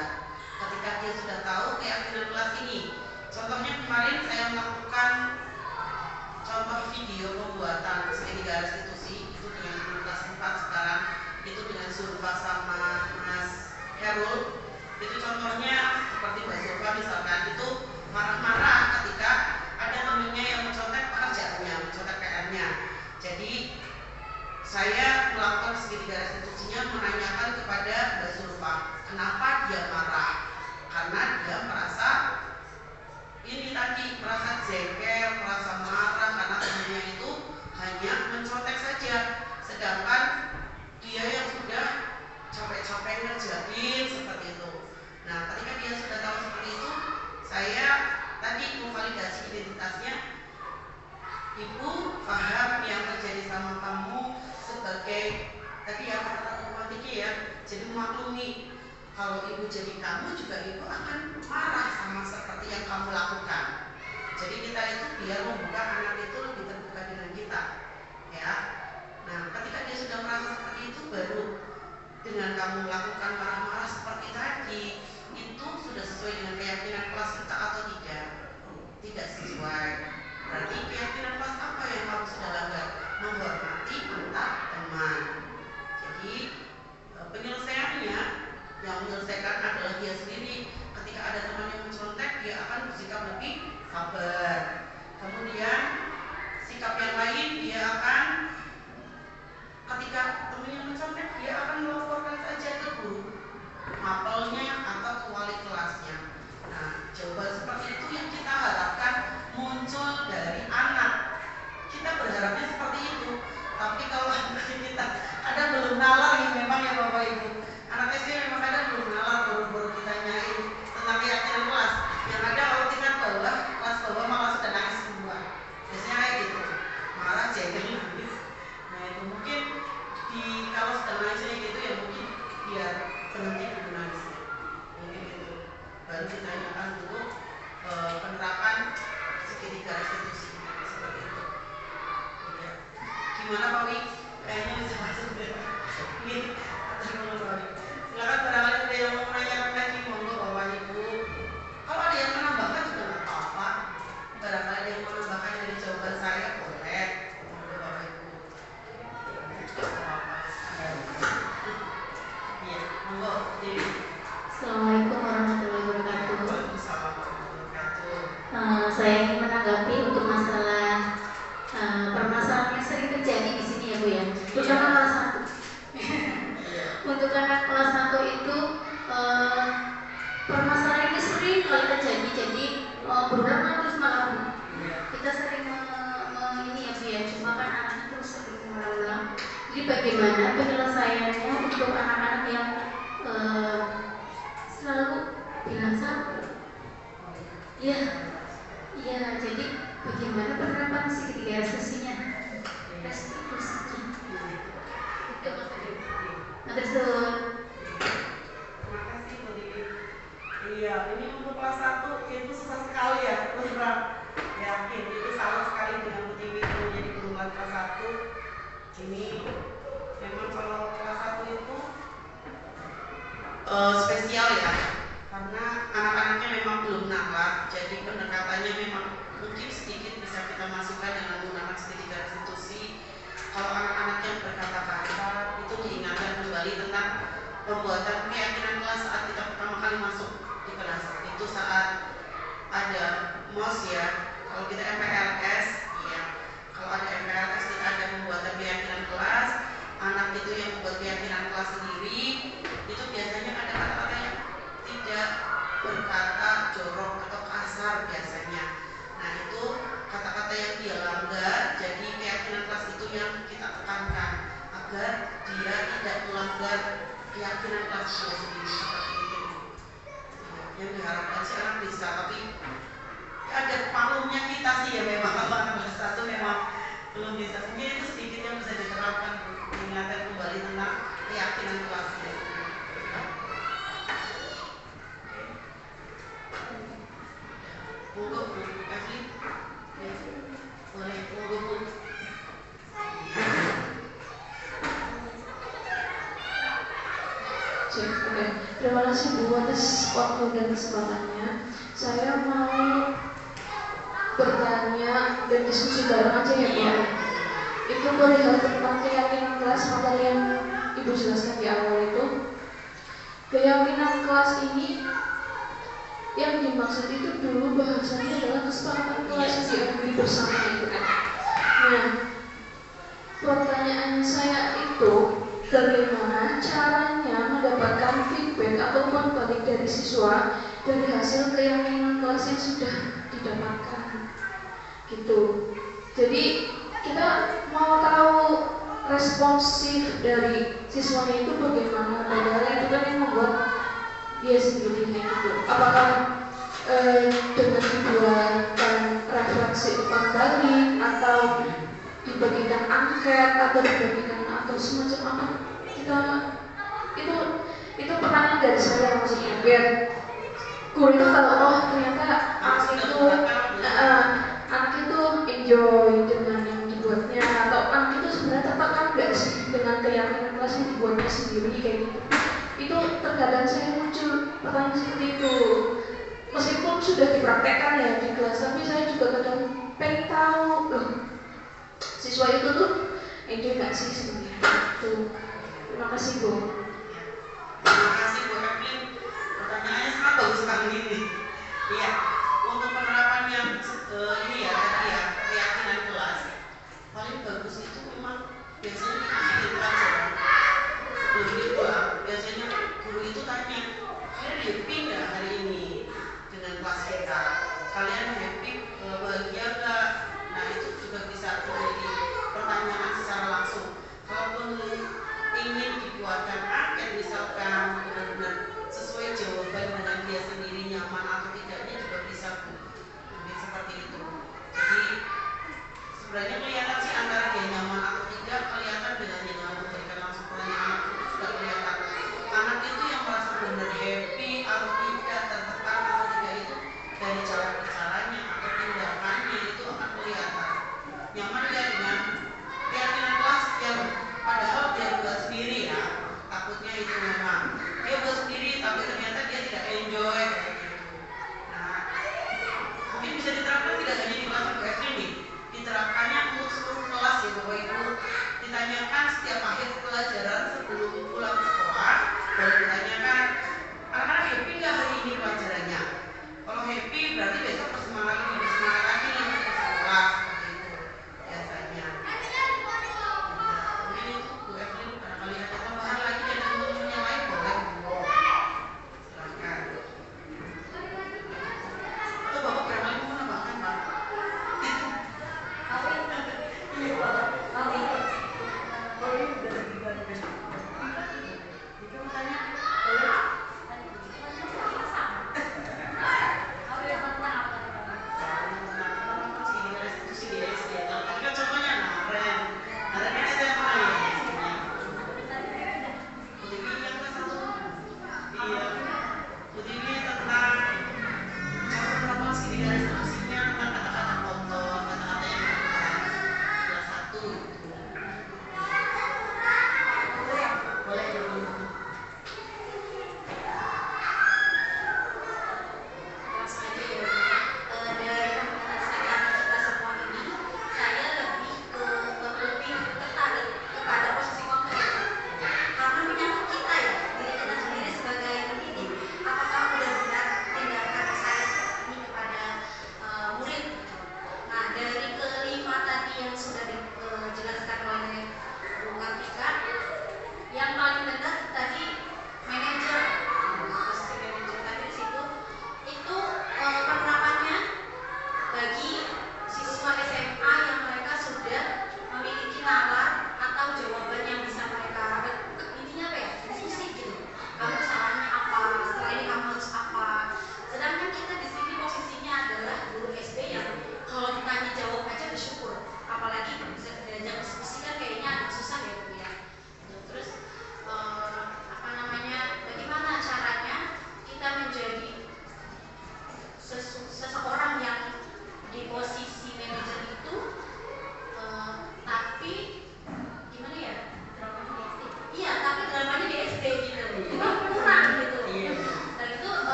Ketika dia sudah tahu keyakinan kelas ini, contohnya kemarin saya melakukan contoh video pembuatan segitiga restitusi itu dengan komunitas 4 sekarang, itu dengan Surfa sama Mas Herul. Itu contohnya seperti Mbak Surfa misalkan itu marah-marah ketika ada temennya yang mencontek pekerjaannya, mencontek PR-nya. Jadi saya melakukan segitiga restitusinya menanyakan kepada Mbak Surfa, kenapa dia marah? Karena dia merasa ini tadi, merasa jengkel, merasa marah karena temannya itu hanya mencontek saja, sedangkan dia yang sudah capek-capek ngerjain seperti itu. Nah, ketika dia sudah tahu seperti itu, saya tadi memvalidasi identitasnya. Ibu paham yang terjadi sama kamu sebagai tadi ya kata otomatiknya ya, jadi memaklumi kalau ibu jadi kamu juga ibu akan marah sama seperti yang kamu lakukan. Jadi kita itu biar membuka anak itu lebih terbuka dengan kita, ya. Nah, ketika dia sudah merasa seperti itu, baru dengan kamu melakukan marah-marah seperti tadi, itu sudah sesuai dengan keyakinan kelas kita atau tidak? Tidak sesuai. Berarti keyakinan kelas apa yang kamu sudah langgar? Menghormati antar teman. Jadi penyelesaiannya yang menyelesaikan adalah dia sendiri. Ketika ada teman yang mencontek, dia akan bersikap lebih sabar. Kemudian sikap yang lain, dia akan ketika teman yang mencontek, dia akan melaporkan saja ke guru mapelnya atau ke wali kelasnya. Nah, jawaban seperti itu yang kita harapkan muncul dari anak. Kita berharapnya seperti itu. Tapi kalau kita ada belum nalar nih memang ya Bapak Ibu. Anak SD memang ada belum nalar, baru-baru kita nyain tentang keyakinan kelas. Yang ada kalau tingkat bawah, kelas bawah malah sudah nangis semua. Biasanya kayak gitu, marah jengkel nangis. Nah itu mungkin kalau sudah nangis kayak gitu ya mungkin biar berhenti dulu nangisnya. Mungkin itu. Baru ditanyakan dulu penerapan segitiga restitusi seperti itu. Ya. Gimana Pak Wi? Kayaknya bisa masuk deh. Ini terima kasih. Silakan barangkali ada yang mau menanyakan lagi, monggo Bapak Ibu. Kalau ada yang menambahkan juga nggak apa-apa. Barangkali ada yang menambahkan dari jawaban saya boleh, monggo Bapak Ibu. Iya, monggo. Assalamualaikum warahmatullahi wabarakatuh. Waalaikumsalam warahmatullahi wabarakatuh. Saya ingin menanggapi untuk masalah permasalahan yang sering terjadi di sini ya Bu ya, terutama kelas 1. Untuk anak kelas 1 itu permasalahan ini sering kali terjadi, jadi berulang terus malam. Kita sering ini ya Bu ya, cuma kan anaknya terus sering mengulang. Jadi bagaimana penyelesaiannya untuk anak-anak yang selalu bilang salah? Iya, jadi bagaimana penerapan segitiga restitusinya? Restitusi. Itu maksudnya. Terima kasih Bu Dini. Iya, ini untuk kelas 1 itu susah sekali ya, terus terang. Yakin itu salah sekali dengan Bu Dini itu menjadi guru kelas 1. Ini memang kalau kelas 1 itu spesial ya, karena anak-anaknya memang belum nalar, jadi pendekatannya memang mungkin sedikit bisa kita masukkan dengan menggunakan segitiga restitusi. Kalau anak-anak yang berkata-kata itu diingatkan kembali tentang pembuatan keyakinan kelas saat kita pertama kali masuk di kelas. Itu saat ada MOS ya, kalau kita MPLS ya, kalau ada MPLS kita ada pembuatan keyakinan kelas. Anak itu yang membuat keyakinan kelas sendiri, itu biasanya ada kata-kata yang tidak berkata jorok atau kasar biasanya. Nah itu kata-kata yang dia langgar, jadi keyakinan kelas itu yang kita tekankan agar dia tidak melanggar keyakinan kelasnya sendiri seperti itu. Yang diharapkan sih anak bisa, tapi ada maklumnya kita sih ya memang kalau anak kelas 1 memang belum bisa. Mungkin itu sedikit yang bisa diterapkan, mengingatkan kembali tentang keyakinan kelasnya. Monggo Bu Evli, boleh monggo Bu. Terima kasih Bu atas waktu dan kesempatannya. Saya mau bertanya dan diskusi bareng aja ya Pak. Itu perihal tentang keyakinan kelas materi yang Ibu jelaskan di awal itu. Keyakinan kelas ini yang dimaksud itu dulu bahasanya adalah kesepakatan kelas yang diambil bersama itu kan. Nah, pertanyaan saya itu bagaimana caranya mendapatkan feedback ataupun balik dari siswa dari hasil keyakinan kelas yang sudah didapatkan gitu. Jadi kita mau tahu responsif dari siswanya itu bagaimana, padahal itu kan yang membuat dia sendiri kayak gitu. Apakah dengan dibuatkan refleksi kembali atau dibagikan angket atau dibagikan atau semacam apa, kita itu pertanyaan dari saya maksudnya biar guru itu tahu oh ternyata anak itu enjoy dengan yang dibuatnya, atau anak itu sebenarnya tertekan nggak sih dengan keyakinan kelas yang dibuatnya sendiri kayak gitu. Itu terkadang saya muncul pertanyaan seperti itu, meskipun sudah dipraktekkan ya di kelas, tapi saya juga kadang pengen tahu loh siswa itu tuh enjoy nggak sih sebenarnya. Tuh, terima kasih Bu. Terima kasih Bu Evelyn. Pertanyaannya sangat bagus sekali ini. Iya, untuk penerapan yang ini ya tadi ya keyakinan kelas paling bagus itu memang biasanya di pelajaran sebelum itu biasanya guru itu tanya kalian happy nggak hari ini dengan kelas kita, kalian happy bahagia nggak. Nah itu juga bisa menjadi pertanyaan secara langsung. Kalaupun ingin dibuatkan angket misalkan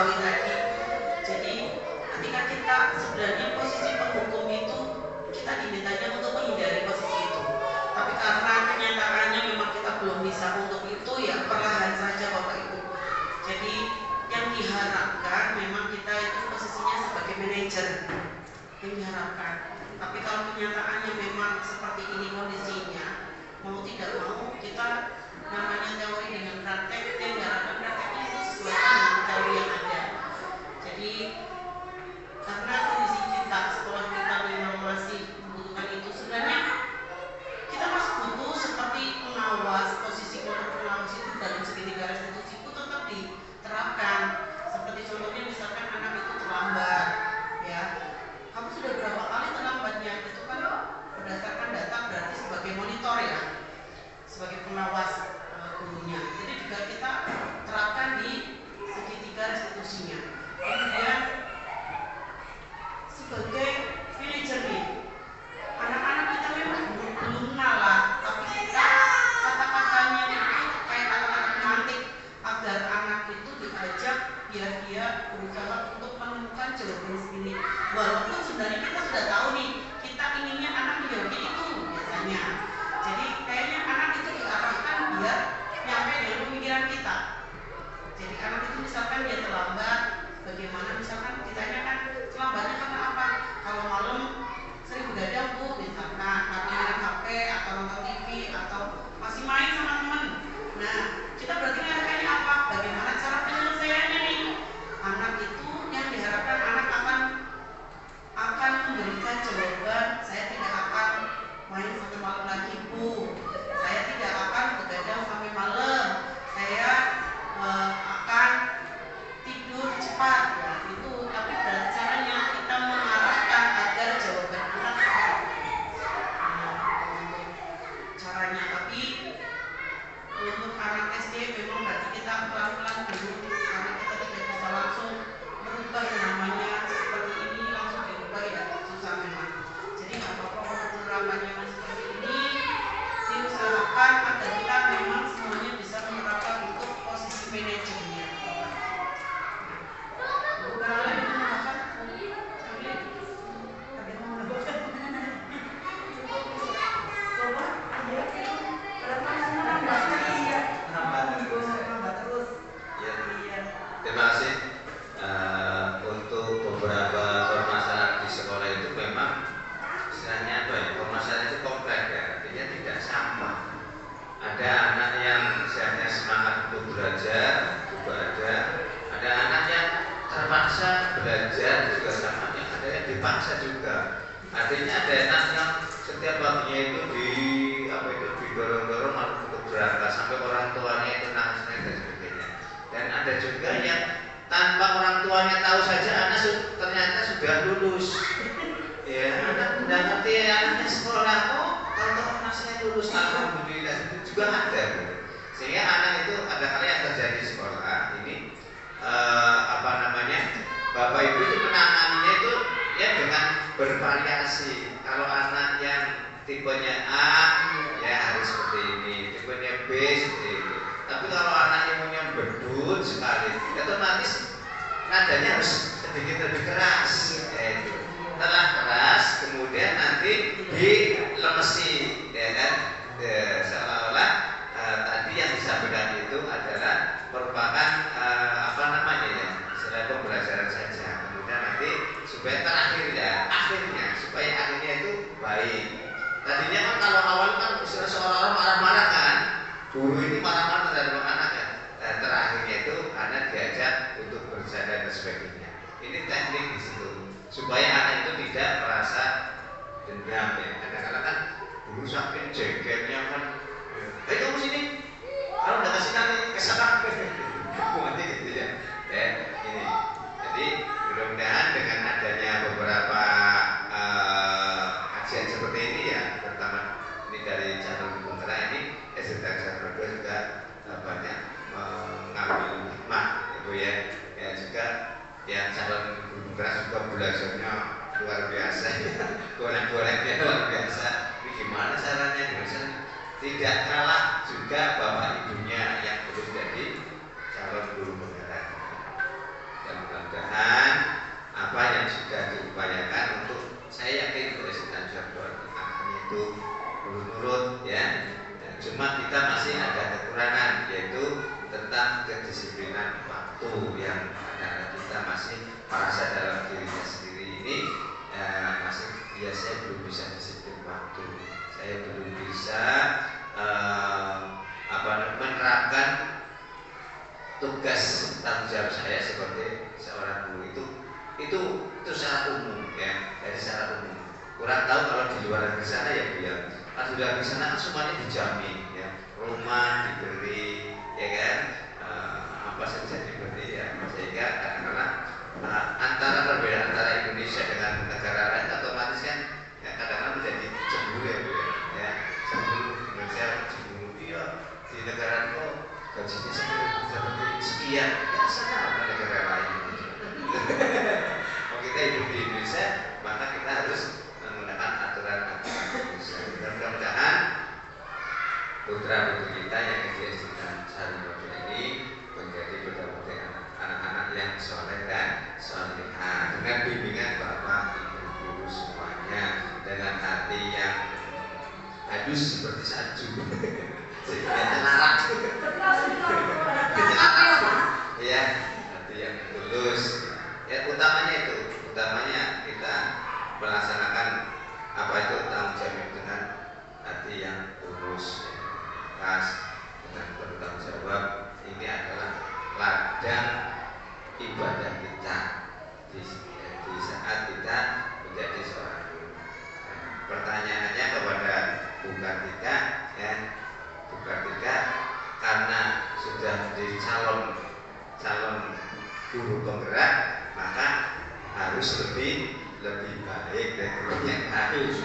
Sawi tadi. Jadi ketika kita sebenarnya posisi penghukum itu kita dimintanya untuk menghindari posisi itu. Tapi karena kenyataannya memang kita belum bisa untuk itu, ya perlahan saja Bapak Ibu. Jadi yang diharapkan memang kita itu posisinya sebagai manajer yang diharapkan. Tapi kalau kenyataannya memang seperti ini kondisinya, mau tidak mau kita namanya teori dengan praktek, yang diharapkan prakteknya itu sesuai dengan teori yang ada. Jadi karena kondisi kita, sekolah kita memang masih membutuhkan itu, sebenarnya kita masih butuh seperti pengawas, posisi untuk pengawas itu dalam segitiga restitusi itu tetap diterapkan. Seperti contohnya misalkan anak itu terlambat, ya, kamu sudah berapa kali terlambatnya, itu kan berdasarkan data berarti sebagai monitor ya, sebagai pengawas gurunya. Jadi juga kita terapkan di segitiga restitusinya. Kemudian sebagai manajer nih, anak-anak kita memang belum ngalah, tapi kita kata-katanya itu kayak kata-kata pemantik agar anak itu diajak biar dia berusaha untuk menemukan jawaban sendiri. Walaupun sebenarnya kita sudah tahu nih, kita inginnya anak menjawab itu biasanya. Jadi kayaknya anak itu diarahkan biar nyampe dengan pemikiran kita. Jadi anak itu misalkan dia terlambat, bagaimana misalkan ditanya kan terlambatnya karena apa? Kalau malam sering begadang Bu, misalkan karena main HP atau nonton TV atau masih main sama teman. Nah, kita berarti ngarahkannya apa? Bagaimana cara penyelesaiannya nih? Anak itu yang diharapkan anak akan memberikan jawaban, saya tidak akan main sampai malam lagi Bu, saya tidak akan begadang sampai malam, saya akan tidur cepat. Nah, itu tapi caranya kita mengarahkan agar jawaban anak caranya. Tapi untuk anak SD memang berarti kita pelan-pelan dulu, karena kita tidak bisa langsung merubah yang namanya seperti ini langsung dirubah, ya susah memang. Jadi nggak apa-apa kalau penerapannya seperti ini, diusahakan agar kita memang semuanya bisa menerapkan untuk posisi manajernya. Bukan lagi menambahkan, ada mau menambahkan. Terima kasih. Untuk beberapa permasalahan di sekolah itu memang istilahnya apa ya, permasalahan itu kompleks ya, artinya tidak sama. Ada anak yang istilahnya semangat untuk belajar juga ada anak yang terpaksa belajar juga sama, yang ada yang dipaksa juga. Artinya ada anak yang setiap paginya itu didorong-dorong untuk berangkat sampai orang tuanya itu nangis-nangis dan sebagainya. Dan ada juga yang tanpa orang tuanya tahu saja anak ternyata sudah lulus. Ya, anak udah ngerti ya, anaknya sekolah, oh kalau anak saya lulus, alhamdulillah, itu juga ada. Sehingga anak itu ada hal yang terjadi di sekolah ini, bapak ibu itu menanganinya itu ya dengan bervariasi. Kalau anak yang tipenya A ya harus seperti ini, tipenya B seperti itu. Tapi kalau anak imunnya bedut sekali, otomatis nadanya harus sedikit lebih keras. Itu setelah keras, kemudian nanti dilemesi, ya kan? Seolah-olah tadi yang disampaikan itu adalah merupakan istilah pembelajaran saja. Kemudian nanti supaya akhirnya supaya akhirnya itu baik. Tadinya kan kalau awal kan seorang-orang marah-marah kan, guru ini marah-marah terhadap anak kan. Dan terakhirnya itu anak diajak untuk bercanda dan sebagainya. Ini teknik di situ supaya anak itu tidak merasa dendam ya. Kadang-kadang kan guru sampai jengkelnya kan, ayo kamu sini, kalau udah kasih nanti kesana, mati gitu ya. Ini. Jadi mudah-mudahan dengan adanya beberapa kajian seperti ini ya, terutama ini dari channel Putra ini, SDN Channel 2 juga banyak mengambil hikmah, Ibu ya. Ya juga ya calon Putra juga belajarnya luar biasa, goreng-gorengnya luar biasa. Ini gimana caranya? Tidak kalah juga bapak ibunya yang belum jadi calon guru penggerak. Dan yang anak kita masih merasa dalam dirinya sendiri ini masih biasanya belum bisa disiplin waktu, saya belum bisa menerapkan tugas tanggung jawab saya sebagai seorang guru itu secara umum ya, dari secara umum. Kurang tahu kalau di luar di sana ya Bu ya. Pas sudah di sana semuanya dijamin ya, rumah diberi ya kan, apa saja diberi ya, sehingga karena antara perbedaan antara Indonesia dengan negara lain otomatis kan ya, kadang-kadang menjadi cemburu ya Bu ya, cemburu Indonesia cemburu iya di negara itu gajinya seperti sekian ya sama sama negara lain. Kalau kita hidup di Indonesia maka kita harus menggunakan aturan-aturan Indonesia. Mudah-mudahan putra putri kita yang SD dan Sarinodo ini menjadi betul-betul anak-anak yang soleh dan solehah dengan bimbingan bapak ibu guru semuanya, dengan hati yang halus seperti salju sehingga telarak ya, hati yang tulus ya, utamanya kita melaksanakan apa itu tanggung jawab dengan hati yang tulus ya, ikhlas dengan bertanggung jawab. Ini adalah ladang ibadah kita di saat kita menjadi seorang guru. Pertanyaannya kepada Bu Kartika ya, Bu Kartika karena sudah menjadi calon guru penggerak maka harus lebih baik dan guru yang baik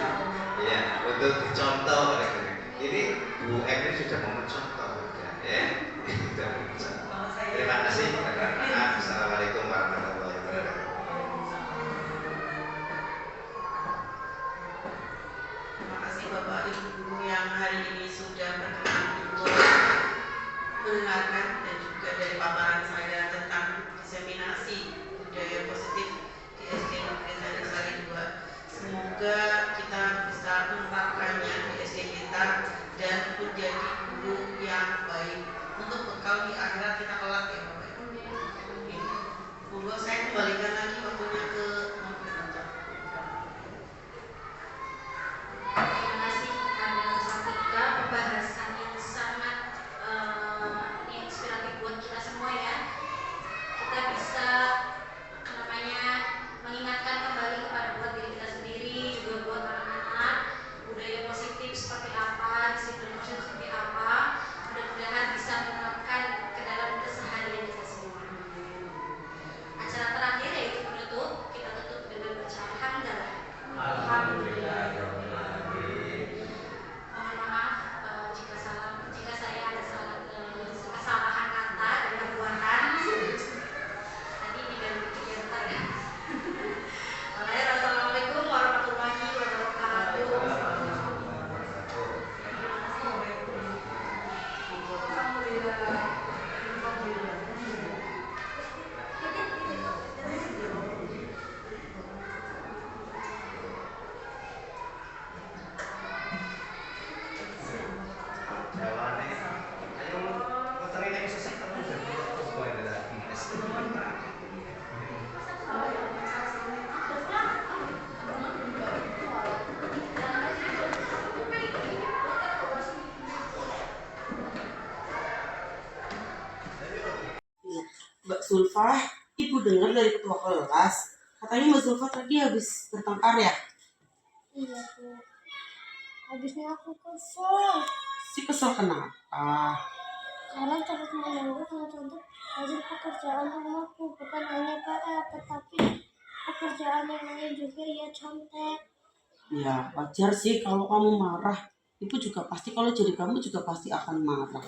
ya, untuk dicontoh oleh guru. Ini Bu Emri sudah mencontoh ya, sudah mencontoh. Terima kasih. Assalamualaikum warahmatullahi wabarakatuh. Terima kasih Bapak Ibu Guru yang hari ini sudah berkenan untuk mendengarkan dan juga dari paparan saya tentang diseminasi budaya positif di SD Negeri Tanjungsari 2. Semoga kita bisa menerapkannya di SD kita dan menjadi guru yang baik untuk bekal di akhirat kita kelak ya Bapak Ibu. Bu, saya kembalikan lagi waktunya ke Terima kasih kepada Sartika, pembahasan yang sangat inspiratif buat kita semua ya. Kita bisa mengingatkan kembali kepada buat diri kita sendiri, juga buat anak-anak, budaya positif seperti apa, disiplin positif seperti apa. Mudah-mudahan bisa menerapkan ke dalam keseharian kita semua. Acara terakhir yaitu penutup, kita tutup dengan baca alhamdulillah. Alhamdulillah. Mohon maaf jika saya ada kesalahan kata dan perbuatan. Tadi diganti ntar ya. Assalamualaikum warahmatullahi wabarakatuh. Mbak Zulfa, Ibu dengar dari ketua kelas, katanya Mbak Zulfa tadi habis bertengkar ya? Iya Bu, habisnya aku kesel Si kesel kenapa? karena terus menunggu untuk hasil pekerjaan rumahku, bukan hanya PR tetapi pekerjaan yang lain juga. Ia contek. Ya wajar sih kalau kamu marah. Ibu juga pasti, kalau jadi kamu juga pasti akan marah.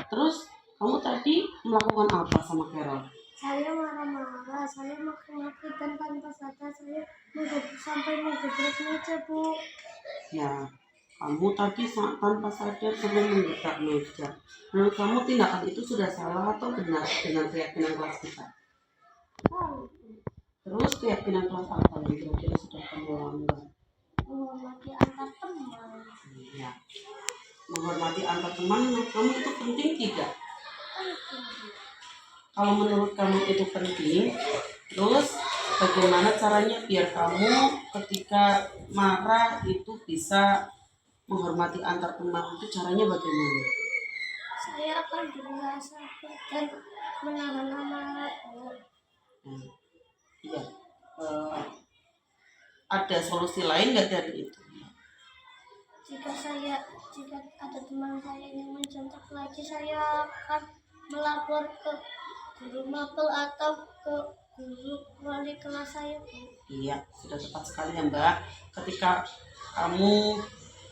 Terus kamu tadi melakukan apa sama Carol? Saya marah-marah, saya maki-maki dan tanpa sadar saya sampai menggebrak meja Bu. Ya, kamu tadi tanpa sadar sampai menggebrak meja. Menurut kamu tindakan itu sudah salah atau benar dengan keyakinan kelas kita? Tahu Terus keyakinan kelas apa yang kira-kira sudah kamu langgar? menghormati antar teman. Ya, menghormati antar teman menurut kamu itu penting tidak? Penting. kalau menurut kamu itu penting, terus bagaimana caranya biar kamu ketika marah itu bisa menghormati antar teman, itu caranya bagaimana? Saya akan berusaha sabar dan menahan amarahku. Iya. Ada solusi lain nggak dari itu? Jika ada teman saya yang mencontoh lagi, saya akan melapor ke guru mapel atau ke guru wali kelas saya, Bu. Iya, sudah tepat sekali ya Mbak. Ketika kamu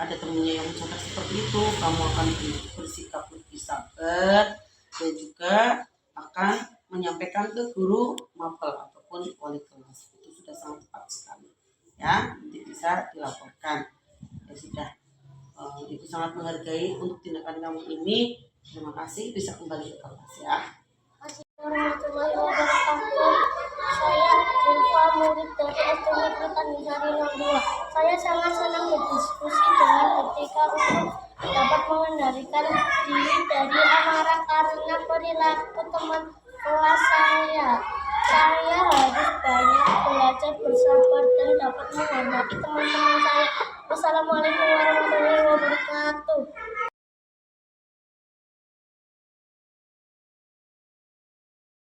ada temannya yang mencontoh seperti itu, kamu akan bersikap lebih sabar dan juga akan menyampaikan ke guru mapel ataupun wali kelas. Itu sudah sangat tepat sekali. Ya, nanti bisa dilaporkan. Ya sudah, Ibu sangat menghargai untuk tindakan kamu ini. Terima kasih, bisa kembali ke kelas ya. Warahmatullahi wabarakatuh. Saya Zulfa, murid dari SD Negeri Tanjungsari 02. Saya sangat senang berdiskusi dengan ketika untuk dapat mengendalikan diri dari amarah karena perilaku teman kelas saya. Saya harus banyak belajar bersabar dan dapat menghormati teman-teman saya. Wassalamualaikum